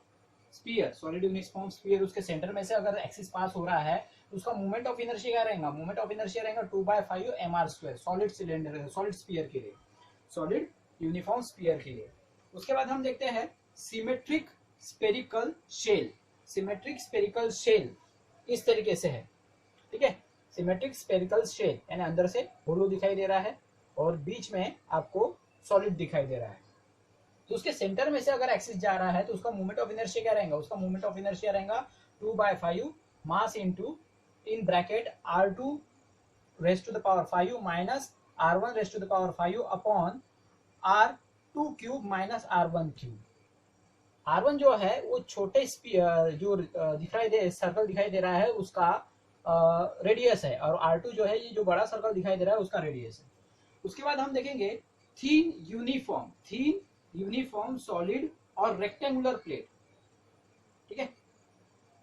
sphere, solid uniform sphere, उसके सेंटर में से अगर एक्सिस पास हो रहा है तो उसका मोमेंट ऑफ इनर्शिया क्या रहेगा, मोमेंट ऑफ इनर्शिया रहेगा 2/5 mr²। Solid cylinder, solid sphere के लिए, सॉलिड यूनिफॉर्म स्फीयर के लिए। उसके बाद हम देखते हैं symmetric spherical shell. Symmetric spherical shell इस तरीके से है। ठीक है, सिमेट्रिक स्पेरिकल शेल, यानी अंदर से होलो दिखाई दे रहा है और बीच में आपको सॉलिड दिखाई दे रहा है। तो उसके सेंटर में से अगर एक्सिस जा रहा है तो उसका मोमेंट ऑफ इनर्शिया क्या रहेगा, उसका मोमेंट ऑफ इनर्शिया रहेगा 2/5 mass into, in bracket r2 raise to the power 5 minus r1 raise to the power 5 upon r2³ minus r1³। R1 जो है वो छोटे जो सर्कल दिखाई दे रहा है उसका रेडियस है, और R2 जो है ये जो बड़ा सर्कल दिखाई दे रहा है उसका रेडियस है। उसके बाद हम देखेंगे थीन यूनिफॉर्म सॉलिड और रेक्टेंगुलर प्लेट। ठीक है,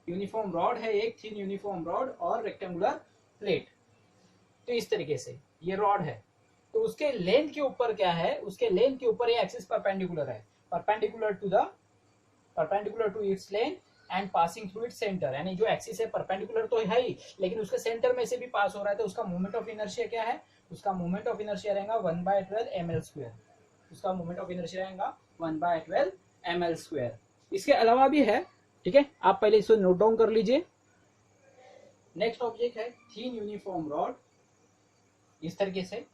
यूनिफॉर्म रॉड है एक, थीन यूनिफॉर्म रॉड और रेक्टेंगुलर प्लेट। तो इस तरीके से ये रॉड है, तो उसके लेंथ के ऊपर क्या है, उसके लेंथ के ऊपर ये एक्सिस परपेंडिकुलर है, perpendicular to its length and passing through its centre. यानी जो एक्सिस है परपेंडिकुलर तो है ही, लेकिन उसके सेंटर में से भी पास हो रहा है, तो उसका मोमेंट ऑफ इनर्शिया क्या है, उसका मोमेंट ऑफ इनर्शिया रहेगा 1/12 ml²। उसका मोमेंट ऑफ इनर्शिया रहेगा 1/12 ml²। इसके अलावा भी है, ठीक है, आप पहले इसे नोट डाउन कर लीजिए। नेक्स्ट ऑब्जेक्ट है थीन यूनिफॉर्म रॉड, इस तरीके से,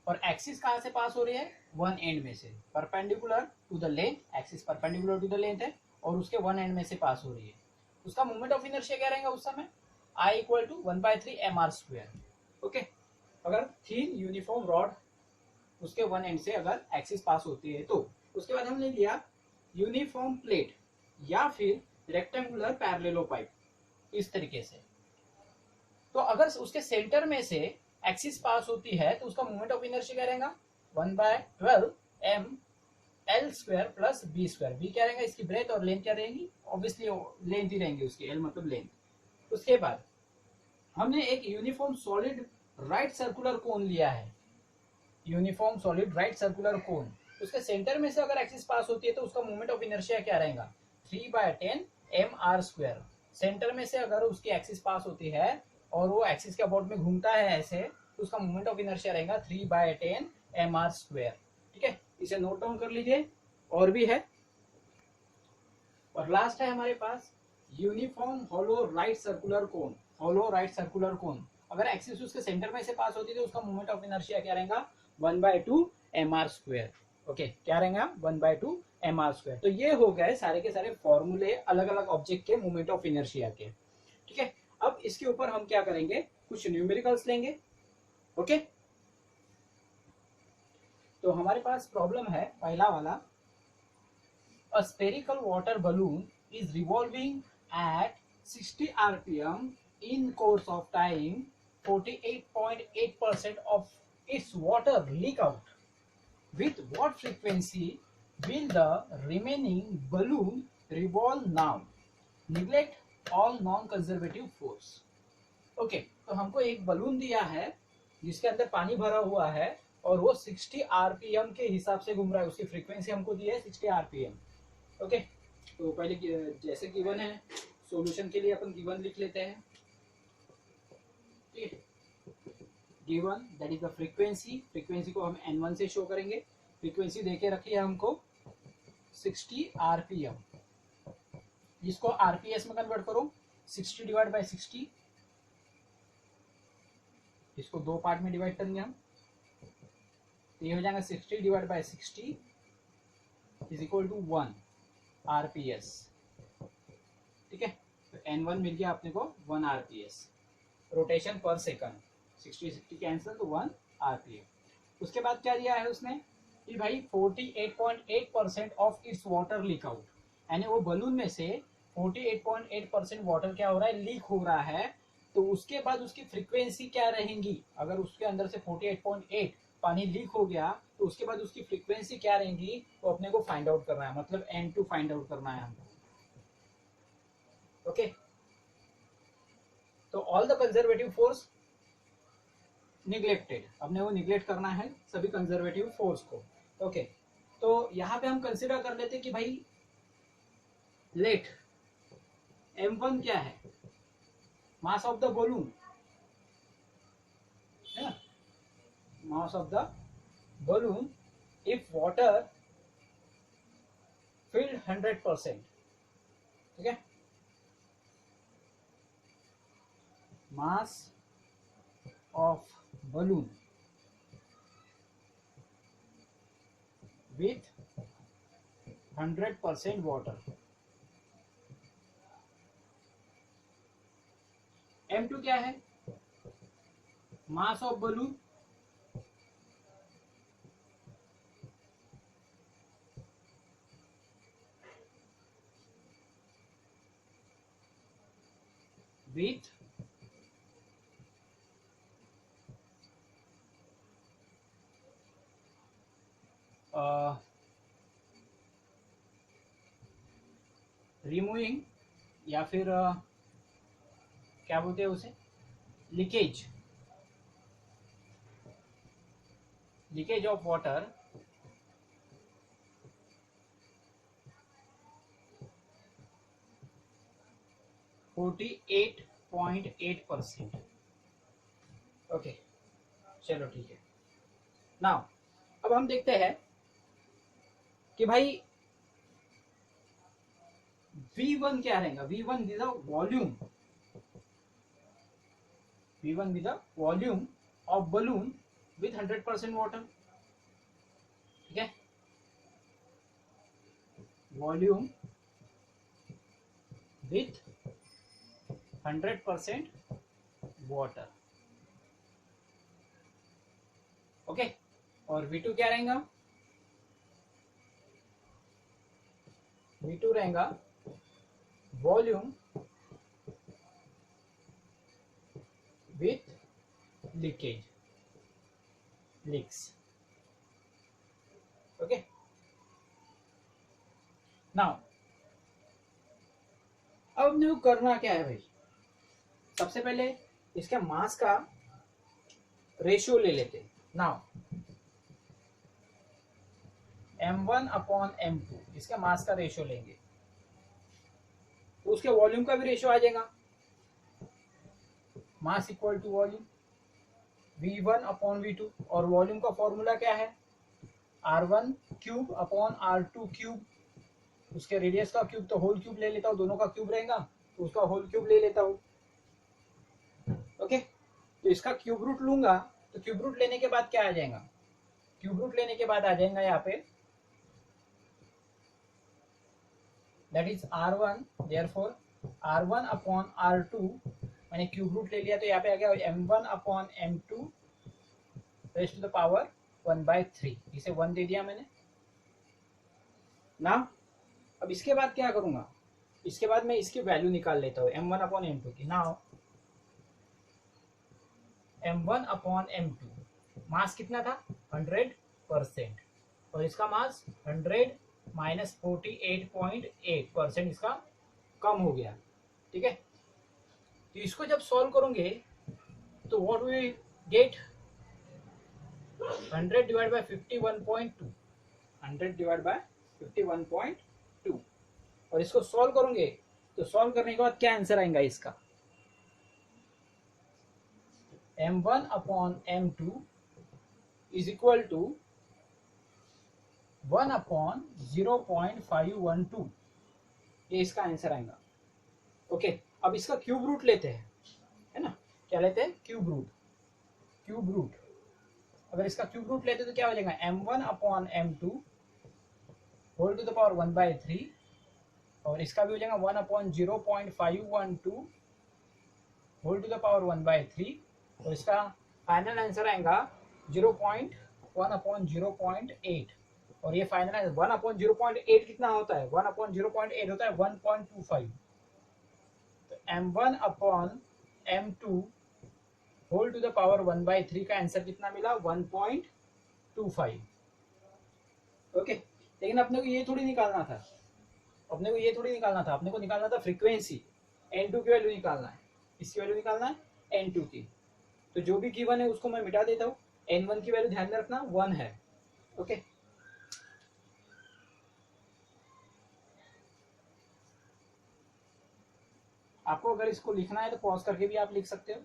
और एक्सिस कहां से पास हो रही है, वन एंड में से, perpendicular to the length, axis perpendicular to the length है और उसके वन एंड में से पास हो रही है। उसका मोमेंट ऑफ इनर्शिया क्या रहेगा उस समय, I = 1/3 mr²। ओके, अगर थीन यूनिफॉर्म रॉड उसके वन एंड से अगर एक्सिस पास होती है तो। उसके बाद हमने लिया यूनिफॉर्म प्लेट या फिर रेक्टेंगुलर पैरेललोपाइप, इस तरीके से। तो अगर उसके सेंटर में से एक्सिस पास होती है तो उसका मोमेंट ऑफ इनर्शिया क्या रहेगा, 1/12 ml² प्लस b²। बी क्या रहेगा, इसकी ब्रेथ, और लेंथ क्या रहेगी, ऑब्वियसली लेंथ ही रहेंगी उसकी, एल मतलब लेंथ। उसके बाद हमने एक यूनिफॉर्म सॉलिड राइट सर्कुलर कोन लिया है, यूनिफॉर्म सॉलिड राइट सर्कुलर कोन। उसके सेंटर में से अगर एक्सिस पास होती है तो उसका मोमेंट ऑफ इनर्शिया क्या रहेगा, 3/10 mr²। सेंटर में से अगर उसकी एक्सिस पास होती है और वो एक्सिस के अबाउट में घूमता है ऐसे, तो उसका मोमेंट ऑफ इनर्शिया रहेगा 3/10 mr²। ठीक है, इसे नोट डाउन कर लीजिए। और भी है, और लास्ट है हमारे पास uniform hollow right circular cone. Hollow right circular cone, अगर एक्सिस उसके सेंटर में से पास होती है तो उसका मोमेंट ऑफ इनर्शिया क्या रहेगा, 1/2 mr²। ओके, क्या रहेगा, 1/2 mr²। तो ये हो गए सारे के सारे फॉर्मूले अलग अलग ऑब्जेक्ट के मोमेंट ऑफ इनर्शिया के। ठीक है, अब इसके ऊपर हम क्या करेंगे, कुछ न्यूमेरिकल्स लेंगे। ओके, तो हमारे पास प्रॉब्लम है पहला वाला, a spherical water balloon is revolving at 60 rpm in course of time, 48.8% of its water leak out. With what frequency will the remaining balloon revolve now? Neglect all non-conservative force. Okay, तो हमको एक बलून दिया है जिसके अंदर पानी भरा हुआ है और वो 60 आरपीएम के हिसाब से घूम रहा है, उसकी फ्रीक्वेंसी हमको दी है 60 आरपीएम। ओके, तो पहले जैसे गिवन है, सॉल्यूशन के लिए अपन गिवन लिख लेते हैं। ठीक है, given that is the frequency को हम n1 से शो करेंगे। फ्रीक्वेंसी देके रखी है हमको 60 आरपीएम, जिसको आरपीएस में कन्वर्ट करो, 60 डिवाइड बाय 60, इसको दो पार्ट में डिवाइड करेंगे हम, तो ये हो जाएगा 60 divide by 60 is equal to 1 RPS. ठीक है, तो n1 मिल गया अपने को 1 RPS, rotation per second, 60 cancel तो 1 आरपीएम। उसके बाद क्या दिया है उसने कि भाई 48.8% of its water leak out, यानी वो बलून में से 48.8% वाटर क्या हो रहा है, लीक हो रहा है। तो उसके बाद उसकी फ्रीक्वेंसी क्या रहेंगी, अगर उसके अंदर से 48.8 पानी लीक हो गया तो उसके बाद उसकी फ्रीक्वेंसी क्या रहेंगी, वो अपने को फाइंड आउट करना है, मतलब n2 फाइंड आउट करना है हमको। ओके, तो all the conservative force neglected, अपने को निग्लेक्ट करना है सभी कंजर्वेटिव फोर्स को। ओके, तो यहाँ पे हम कंसिडर कर लेते कि भाई लेट m1 क्या है, मास ऑफ द बलून है ना, mass of the balloon if water field 100%। ठीक है, mass of balloon with 100% water। m2 क्या है, mass of balloon with removing, या फिर क्या बोलते हैं उसे, leakage, leakage of water 48.8%। Okay, चलो ठीक है। नाउ अब हम देखते हैं कि भाई V1 क्या रहेगा। V1 with volume, V1 with volume of balloon with 100% water. ठीक है, वॉल्यूम विथ 100% वाटर। ओके, और V2 क्या रहेगा, V2 रहेगा volume with leakage, leaks. Okay, now अब अपने को करना क्या है भाई, सबसे पहले इसके मास का रेशियो ले लेते हैं। नाउ m1/m2 इसके मास का रेशियो लेंगे तो उसके वॉल्यूम का भी रेशियो आ जाएगा, mass equal to volume V1/V2। और वॉल्यूम का फॉर्मूला क्या है, R1³/R2³। उसके रेडियस का क्यूब तो होल क्यूब ले लेता हूँ, दोनों का क्यूब रहेगा तो उसका होल क्यूब ले लेता हूँ। ओके, तो इसका क्यूब रूट लूंगा तो क्यूब रूट लेने के बाद क्या आ जाएगा, क्यूब रूट लेने के बाद आ जाएगा यहाँ पे that is R1, therefore R1/R2 मैंने क्यूब रूट ले लिया तो यहाँ पे आ गया m1/m2 rays to the power 1/3। इसे 1 दे दिया मैंने ना। अब इसके बाद क्या करूंगा, इसके बाद मैं इसकी वैल्यू निकाल लेता हूँ m1/m2 की। नाउ m1/m2 मास कितना था 100% और इसका मास 100 माइनस 48.8% इसका कम हो गया। ठीक है, तो इसको जब सॉल्व करोगे तो what will get 100 divide by 51.2, 100 divide by 51.2। और इसको सॉल्व करोगे तो सॉल्व करने के बाद क्या आंसर आएगा इसका, m1/m2 इज इक्वल टू 1/0.512। ये इसका आंसर आएगा। ओके, अब इसका क्यूब रूट लेते हैं, है ना, क्या लेते हैं, क्यूब रूट। क्यूब रूट अगर इसका क्यूब रूट लेते तो क्या हो जाएगा, m1/m2 whole to the power 1/3 और इसका भी हो जाएगा 1/0.512 होल टू द पावर 1/3 और इसका फाइनल आंसर आएगा 1/0.8 और ये फाइनल आंसर 1/0.8 कितना होता है, 1/0.8 होता है 1.25। तो m1/m2 whole to the power 1/3 का आंसर कितना मिला, 1.25। ओके, लेकिन अपने को ये थोड़ी निकालना था, अपने को ये थोड़ी निकालना था, अपने को निकालना था फ्रीक्वेंसी, n2 की वैल्यू निकालना है, इसकी वैल्यू निकालना है n2 की। तो जो भी गिवन है उसको मैं मिटा देता हूँ, n1 की वैल्यू ध्यान में रखना 1 है। ओके, आपको अगर इसको लिखना है तो पॉज करके भी आप लिख सकते हो।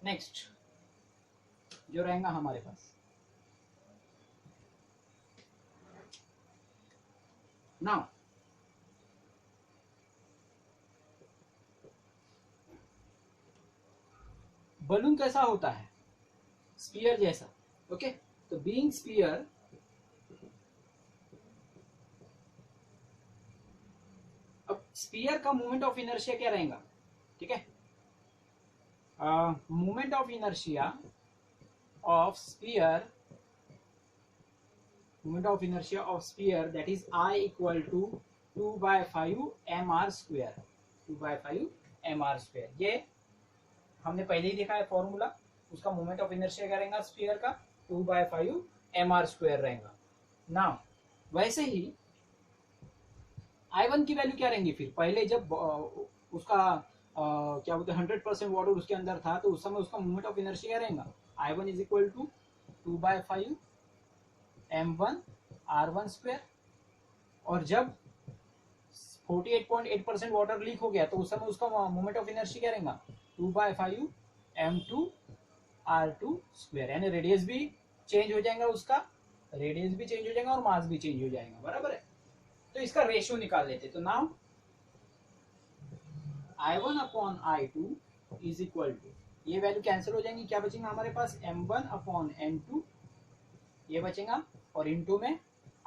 नेक्स्ट जो रहेगा हमारे पास, नाउ बलून कैसा होता है, स्पीयर जैसा। ओके, तो बीइंग स्पीयर अब स्पीयर का मोमेंट ऑफ इनर्शिया क्या रहेगा, ठीक है, moment of inertia of sphere, moment of inertia of sphere that is I equal to 2/5 mr², 2/5 mr²। ये हमने पहले ही देखा है फॉर्मूला, उसका मोमेंट ऑफ इनर्शिया क्या रहेगा स्फीयर का, 2/5 mr² रहेगा ना। वैसे ही I1 की वैल्यू क्या रहेंगी फिर, पहले जब उसका क्या बोलते हैं 100% वाटर उसके अंदर था तो उस समय उसका मोमेंट ऑफ इनर्शिया क्या रहेगा, I1 is equal to 2/5 m1 r1²। और जब 48.8% वाटर लीक हो गया तो उस समय उसका मोमेंट ऑफ इनर्शिया क्या रहेगा, 2/5 m2 r2²। यानी रेडियस भी चेंज हो जाएगा, उसका रेडियस भी चेंज हो जाएगा और मास भी चेंज हो जाएगा, बराबर है। तो इसका रेशियो निकाल लेते, तो now I1 upon I2 is equal to, ये वैल्यू कैंसिल हो जाएंगी, क्या बचेगा हमारे पास m1 अपॉन m2 ये बचेगा, और इनटू में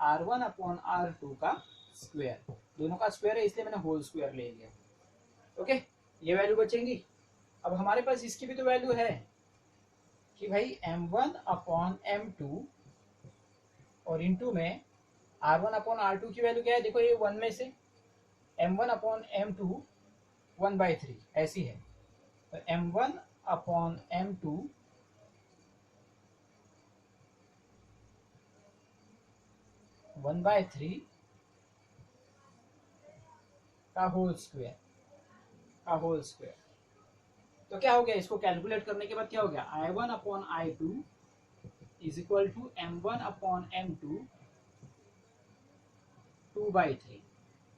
r1 अपॉन r2 का स्क्वायर, दोनों का स्क्वायर है इसलिए मैंने होल स्क्वायर ले लिया। ओके, ये वैल्यू बचेंगी। अब हमारे पास इसकी भी तो वैल्यू है कि भाई m1 अपॉन m2 और इनटू में r1 अपॉन r2 की वैल्यू क्या है, देखो ये 1 में से m1 अपॉन m2 1/3 ऐसी है, तो m1 अपॉन m2 1/3 का होल स्क्वायर, का होल स्क्वायर। तो क्या हो गया, इसको कैलकुलेट करने के बाद क्या हो गया, I1 upon I2 is equal to m1 upon m2 2/3।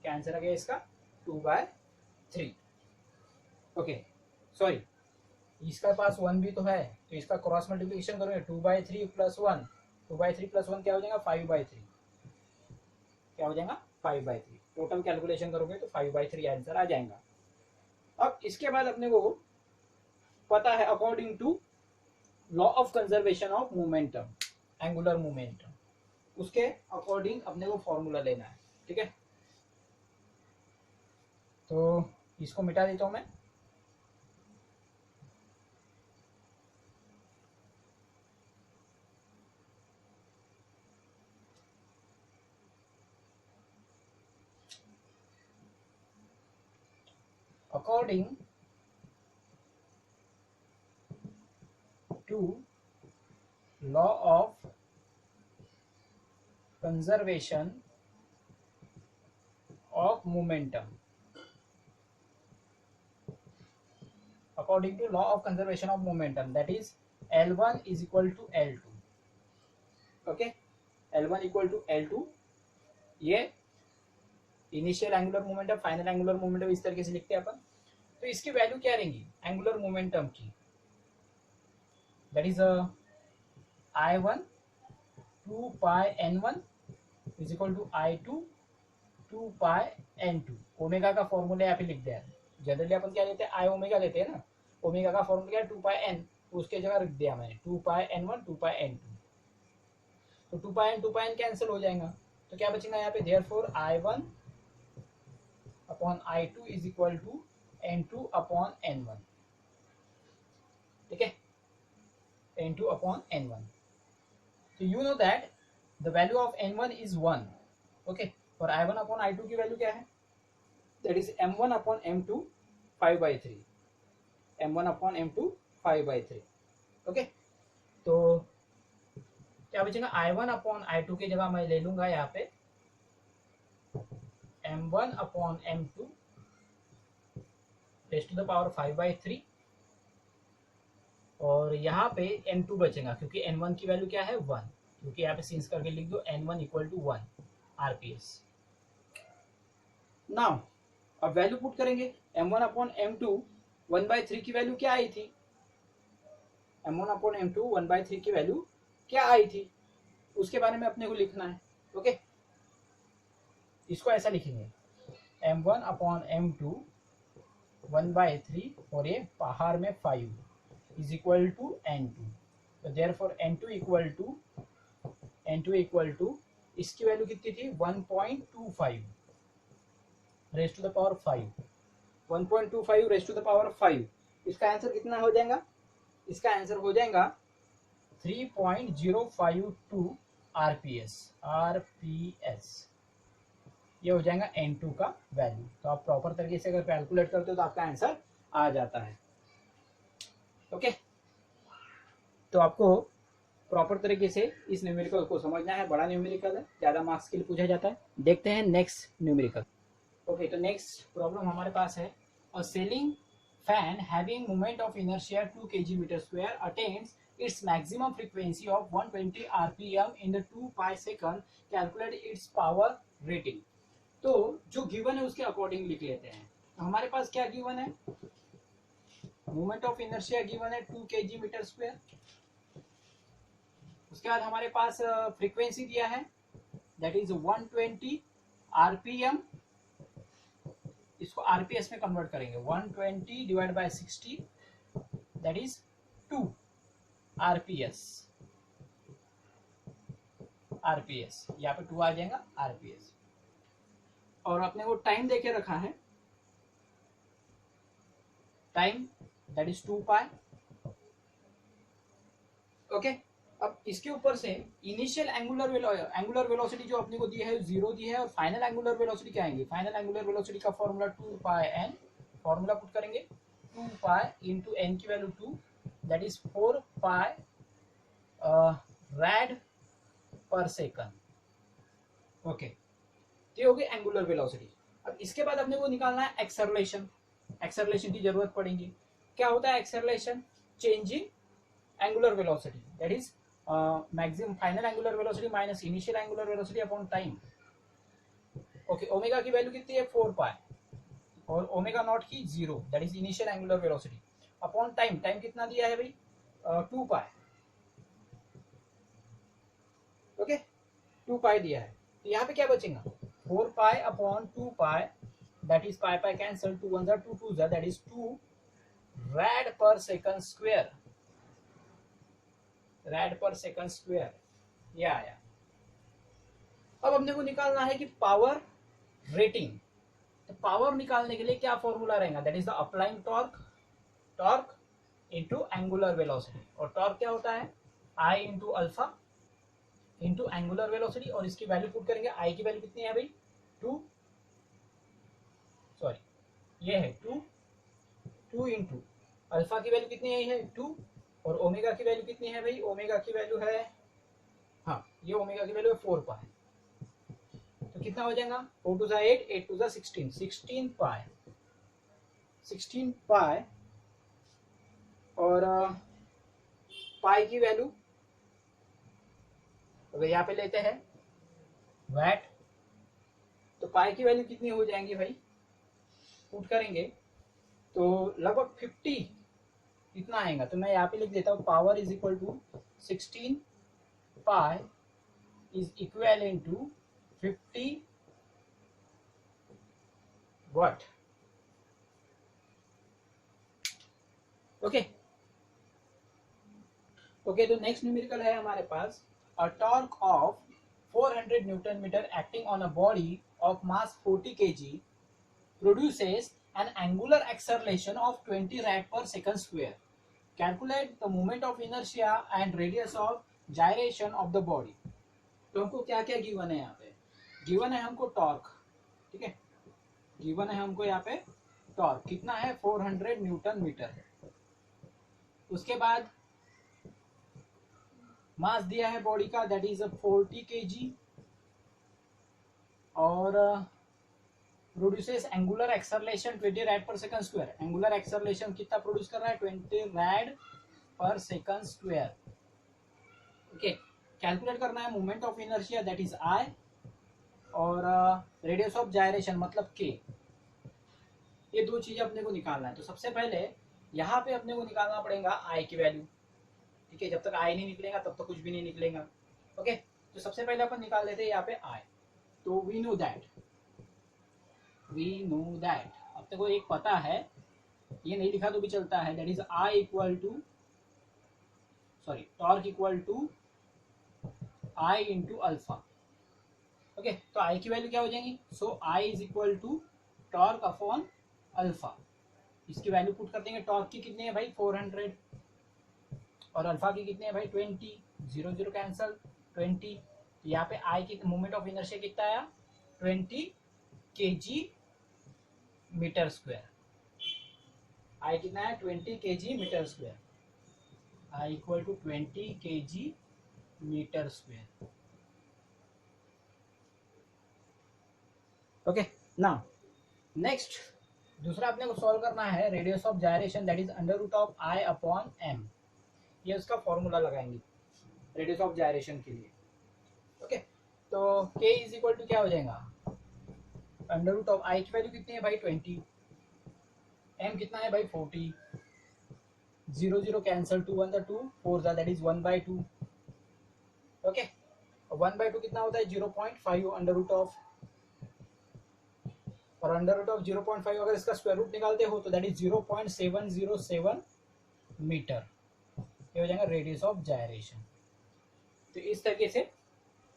क्या आंसर आ गया इसका, 2/3। ओके सॉरी, इसका पास 1 भी तो है तो इसका क्रॉस मल्टीप्लिकेशन करोगे, 2/3 प्लस 1, 2/3 प्लस 1 क्या हो जाएगा 5/3, क्या हो जाएगा 5/3। टोटल कैलकुलेशन करोगे तो 5/3 आंसर आ जाएगा। अब इसके बाद अपने को पता है according to law of conservation of momentum, angular momentum, उसके अकॉर्डिंग अपने को फॉर्मूला लेना है, ठीक है। तो इसको मिटा देता हूं मैं, according to law of conservation of momentum, according to law of conservation of momentum, that is L1 is equal to L2, okay, L1 equal to L2, ये initial angular momentum, final angular momentum इस तरीके से लिखते हैं अपन। तो इसकी वैल्यू क्या रहेंगी एंगुलर मोमेंटम की, that is I1 2πn1 is equal to I2 2πn2। Omega का फॉर्मूला यहाँ पे लिख दिया है, जनरली अपन क्या लेते हैं आई ओमेगा लेते हैं ना, ओमेगा का फॉर्मूला क्या है 2πn, तो उसके जगह रख दिया मैंने 2πn1 2πn2, तो 2πn 2πn कैंसिल हो जाएगा, तो क्या बचेगा यहाँ पे therefore I1 upon I2 is equal to n2 upon n1, ठीक है, n2 अपॉन n1। तो you know that the value of n1 is 1, okay, और I1 अपॉन I2 की वैल्यू क्या है, that is m1 upon m2 5/3, m1 upon m2 5/3, okay. तो क्या बचेगा I1 अपॉन I2 की जगह मैं ले लूंगा यहाँ पे m1 upon m2 raise to the power 5/3, और यहाँ पे n2 बचेगा क्योंकि n1 की वैल्यू क्या है 1, क्योंकि यहाँ पे सिंस करके लिख दो n1 equal to 1 rps। Now अब वैल्यू पुट करेंगे, m1 अपॉन m2 1/3 की वैल्यू क्या आई थी, m1 अपॉन m2 1/3 की वैल्यू क्या आई थी, उसके बारे में अपने को लिखना है, ओके। इसको ऐसा लिखेंगे m1 अपॉन m2 1/3 और ये बाहर में 5 इज इक्वल टू n2, तो देयरफॉर n2 इक्वल टू इसकी वैल्यू कितनी थी 1.25 raise to the power 5, 1.25 raise to the power 5, इसका आंसर कितना हो जाएगा, इसका आंसर हो जाएगा 3.052 rps, ये हो जाएगा n2 का वैल्यू। तो आप प्रॉपर तरीके से अगर कैलकुलेट करते हो तो आपका आंसर आ जाता है। ओके, तो आपको प्रॉपर तरीके से इस न्यूमेरिकल को समझना है। बड़ा न्यूमेरिकल है, ज्यादा मार्क्स के लिए पूछा जाता है। देखते हैं नेक्स्ट न्यूमेरिकल। ओके, तो नेक्स्ट प्रॉब्लम हमारे पास है, a ceiling fan having moment of inertia 2 kg metre square attains its maximum frequency of 120 rpm in the 2 pi second, calculate its power rating। तो जो गिवन है उसके अकॉर्डिंग लिख लेते हैं। तो हमारे पास क्या गिवन है, मोमेंट ऑफ इनर्शिया गिवन है 2 kg मीटर स्क्वायर। उसके बाद हमारे पास फ्रीक्वेंसी दिया है दैट इज 120 आरपीएम। इसको आरपीएस में कन्वर्ट करेंगे, 120 divide by 60 that is 2 RPS. RPS यहाँ पे 2 आ जाएगा आरपीएस। और अपने को टाइम देके रखा है, time that is 2 pi. Okay, अब इसके ऊपर से इनिशियल एंगुलर वेलोसिटी जो अपने को दी है 0 दी है, और फाइनल एंगुलर वेलोसिटी क्या आएंगे, फाइनल एंगुलर वेलोसिटी का formula 2 pi N. Formula put करेंगे 2 पाई इंटू एन की value 2 that is 4 pi red पर सेकंड। ओके, ये हो गई एंगुलर वेलोसिटी। अब इसके बाद अपने को निकालना है एक्सेलरेशन। एक्सेलरेशन की जरूरत पड़ेगी। क्या होता है acceleration, changing angular velocity that is maximum final angular velocity minus initial angular velocity upon time. Okay, omega की वैल्यू कितनी है 4 पाई, और ओमेगा नॉट की 0 that is initial angular velocity upon time. Time कितना दिया है भाई 2 पाई। ओके, 2 पाई दिया है, तो यहाँ पे क्या बचेगा 4 pi upon 2 pi that is pi pi cancel, 2 1 2 2 that is 2 red पर सेकंड स्क्वायर। रैड पर सेकंड स्क्वायर ये आया। अब हमने को निकालना है कि पावर रेटिंग। तो पावर निकालने के लिए क्या फॉर्मूला रहेगा, that is the applying torque, torque into angular velocity. और टॉर्क क्या होता है I into alpha into angular velocity. और इसकी वैल्यू पुट करेंगे, आई की वैल्यू कितनी है भाई 2, सॉरी ये है 2 इंटू अल्फा की वैल्यू कितनी है 2, और ओमेगा की वैल्यू कितनी है भाई, ओमेगा की वैल्यू है, हाँ ये ओमेगा की वैल्यू है 4 पाई। तो कितना हो जाएगा 4 2 8, 8 2 16, 16 पाई, 16 पाई। और पाई की वैल्यू अगर यहाँ पे लेते हैं वैट, तो पाई की वैल्यू कितनी हो जाएंगी भाई, पुट करेंगे तो लगभग 50 इतना आएगा। तो मैं यहाँ पे लिख देता हूँ power is equal to 16 pi is equal to 50 watt. Okay okay, तो नेक्स्ट न्यूमेरिकल है हमारे पास, a torque of 400 newton metre acting on a body of mass 40 kg produces an angular acceleration of 20 rad per second square. Calculate the moment of inertia and radius of gyration of the body। तो हमको क्या क्या गिवन है यहाँ पे, गिवन है हमको टॉर्क, ठीक है, गिवन है हमको यहाँ पे टॉर्क कितना है 400 न्यूटन मीटर। उसके बाद मास दिया है बॉडी का दैट इज 40 kg, और प्रोड्यूसेस एंगुलर एक्सेलरेशन 20 रैड पर सेकंड स्क्वायर। एंगुलर एक्सेलरेशन कितना प्रोड्यूस कर रहा है 20 रैड पर सेकंड स्क्वायर। ओके, कैलकुलेट करना है moment of inertia that is आई, और रेडियस ऑफ जायरेशन मतलब के। ये दो चीजें अपने को निकालना है। तो सबसे पहले यहाँ पे अपने को निकालना पड़ेगा आई की वैल्यू, ठीक है, जब तक आई नहीं निकलेगा तब तक कुछ भी नहीं निकलेगा। ओके, तो सबसे पहले अपन निकाल लेते हैं यहाँ पे आई। तो वी नो दैट अपने को एक पता है, ये नहीं लिखा तो भी चलता है, that is I equal to sorry torque equal to I into alpha. Okay, तो आई की वैल्यू क्या हो जाएगी, so I is equal to torque upon alpha. इसकी वैल्यू पुट कर देंगे, टॉर्क की कितनी है भाई 400, और अल्फा की कितनी है भाई 20, 0 0 कैंसल 20। यहाँ पे आई की मोमेंट ऑफ इनर्शिया कितना आया 20 kg मीटर स्क्वायर। आई कितना है 20 kg metre square, I equal to 20 kg metre square. Okay now next दूसरा अपने को सॉल्व करना है radius of gyration that is under root of I upon m. ये उसका फॉर्मूला लगाएंगे रेडियस ऑफ जायरेशन के लिए। ओके तो k इज इक्वल टू क्या हो जाएगा, अंडर रूट ऑफ आई की वैल्यू कितनी है भाई 20, m कितना है भाई 40, 0 0 कैंसल, 2 1 2 4 दैट इज 1/2। ओके 1/2 कितना होता है 0.5 अंडर रूट ऑफ, और अंडर रूट ऑफ 0.5 अगर इसका स्क्वायर रूट निकालते हो तो दैट इज 0.707 मीटर। ये हो जाएगा रेडियस ऑफ जायरेशन। तो इस तरीके से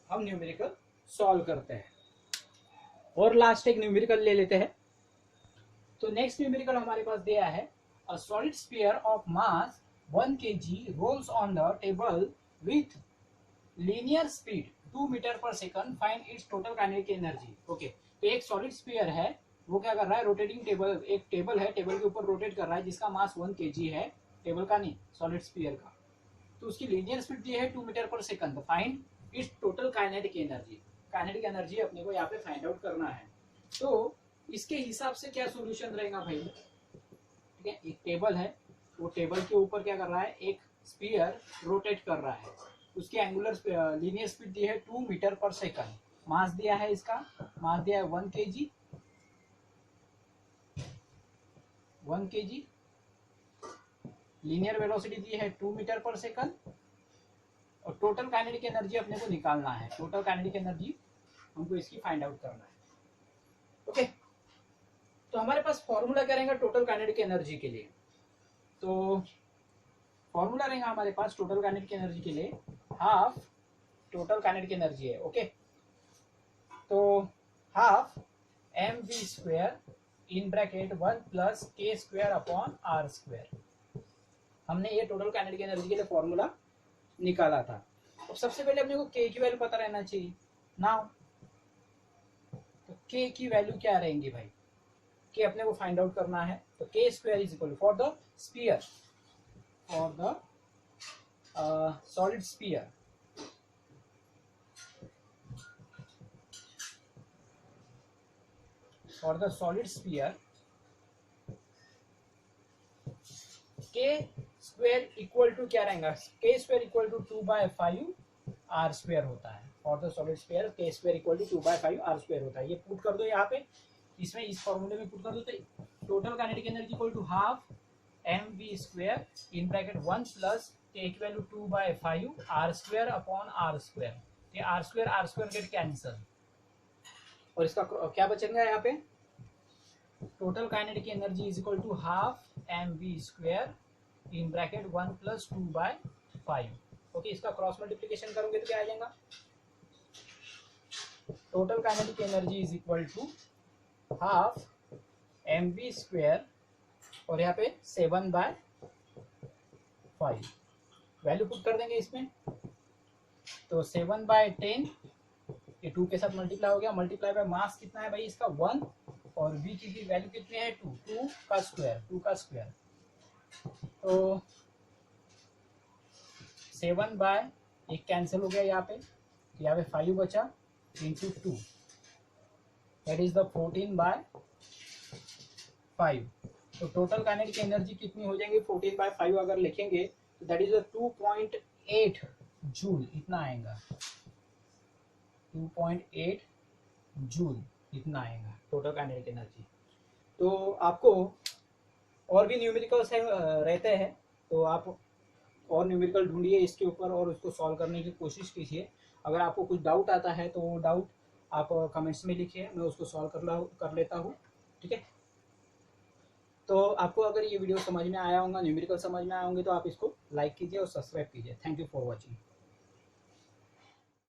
हम न्यूमेरिकल सॉल्व करते हैं। और लास्ट एक न्यूमेरिकल ले लेते हैं। तो नेक्स्ट न्यूमेरिकल हमारे पास दिया है a solid sphere of mass 1 kg rolls on the table with linear speed 2 metre per second, find its total kinetic energy. Okay तो एक सॉलिड स्फीयर है, वो क्या कर रहा है रोटेटिंग टेबल, एक टेबल है, टेबल के ऊपर रोटेट कर रहा है जिसका मास 1 kg है, टेबल का नहीं सॉलिड स्फीयर का। तो उसकी लीनियर स्पीड दी है 2 metre per second, find its total kinetic energy. Kinetic energy अपने को यहाँ पे फाइंड आउट करना है। तो इसके हिसाब से क्या सोल्यूशन रहेगा भाई, ठीक है एक टेबल है, वो टेबल के ऊपर क्या कर रहा है एक स्फीयर रोटेट कर रहा है, उसकी एंगुलर लीनियर स्पीड दी है 2 मीटर पर सेकंड, मास दिया है इसका, मास दिया है 1 kg, 1 kg, लीनियर वेलोसिटी दी है 2 मीटर पर सेकंड, और टोटल काइनेटिक एनर्जी अपने को निकालना है। टोटल काइनेटिक एनर्जी हमको इसकी फाइंड आउट करना है। ओके तो हमारे पास फॉर्मूला क्या रहेगा टोटल काइनेटिक एनर्जी के लिए। तो फॉर्मूला रहेगा हमारे पास टोटल काइनेटिक एनर्जी के लिए, हाफ टोटल काइनेटिक एनर्जी है। ओके तो half mv² in bracket 1 plus k² upon r²। हमने ये टोटल काइनेटिक एनर्जी के लिए फॉर्मूला निकाला था। तो सबसे पहले अपने को k की वैल्यू पता रहना चाहिए ना। तो k की वैल्यू क्या रहेंगी भाई, k अपने को फाइंड आउट करना है। तो k² is equal for the sphere, for the solid sphere, for the solid sphere k² equal to क्या रहेगा, k² इक्वल टू 2/5 r² होता है। For the solid sphere k² equal to 2/5 r² होता है। ये पुट कर दो यहाँ पे, इसमें इस फॉर्मूले में पुट कर दो। तो total kinetic energy equal to half mv² in bracket 1 plus k की वैल्यू 2/5 r² अपॉन r²। ये r² गेट कैंसल, और इसका क्या बचेगा यहाँ पे, total kinetic energy is equal to half mv² in bracket 1 plus 2/5। Okay इसका क्रॉस मल्टीप्लीकेशन करोगे तो क्या आ जाएगा, total kinetic energy is equal to half mv² और यहाँ पे 7/5 वैल्यू पुट कर देंगे इसमें। तो 7/10 ये 2 के साथ मल्टीप्लाई हो गया, मल्टीप्लाई बाय मास कितना है भाई इसका 1, और v की वैल्यू कितनी है 2, 2 का स्क्वायर। तो 7/, एक कैंसिल हो गया यहाँ पे 5 बचा इंटू 2 दैट इज द 14/5। तो टोटल काइनेटिक एनर्जी कितनी हो जाएगी 14/5 अगर लिखेंगे तो दैट इज 2.8 जूल, इतना आएगा 2.8 जूल, इतना आएगा टोटल काइनेटिक एनर्जी। तो आपको और भी न्यूमेरिकल्स रहते हैं, तो आप और न्यूमेरिकल ढूंढिए इसके ऊपर और उसको सॉल्व करने की कोशिश कीजिए। अगर आपको कुछ डाउट आता है तो वो डाउट आप कमेंट्स में लिखिए, मैं उसको सॉल्व कर लेता हूँ। ठीक है, तो आपको अगर ये वीडियो समझ में आया होगा, न्यूमेरिकल समझ में आए होंगे, तो आप इसको लाइक कीजिए और सब्सक्राइब कीजिए। Thank you for watching.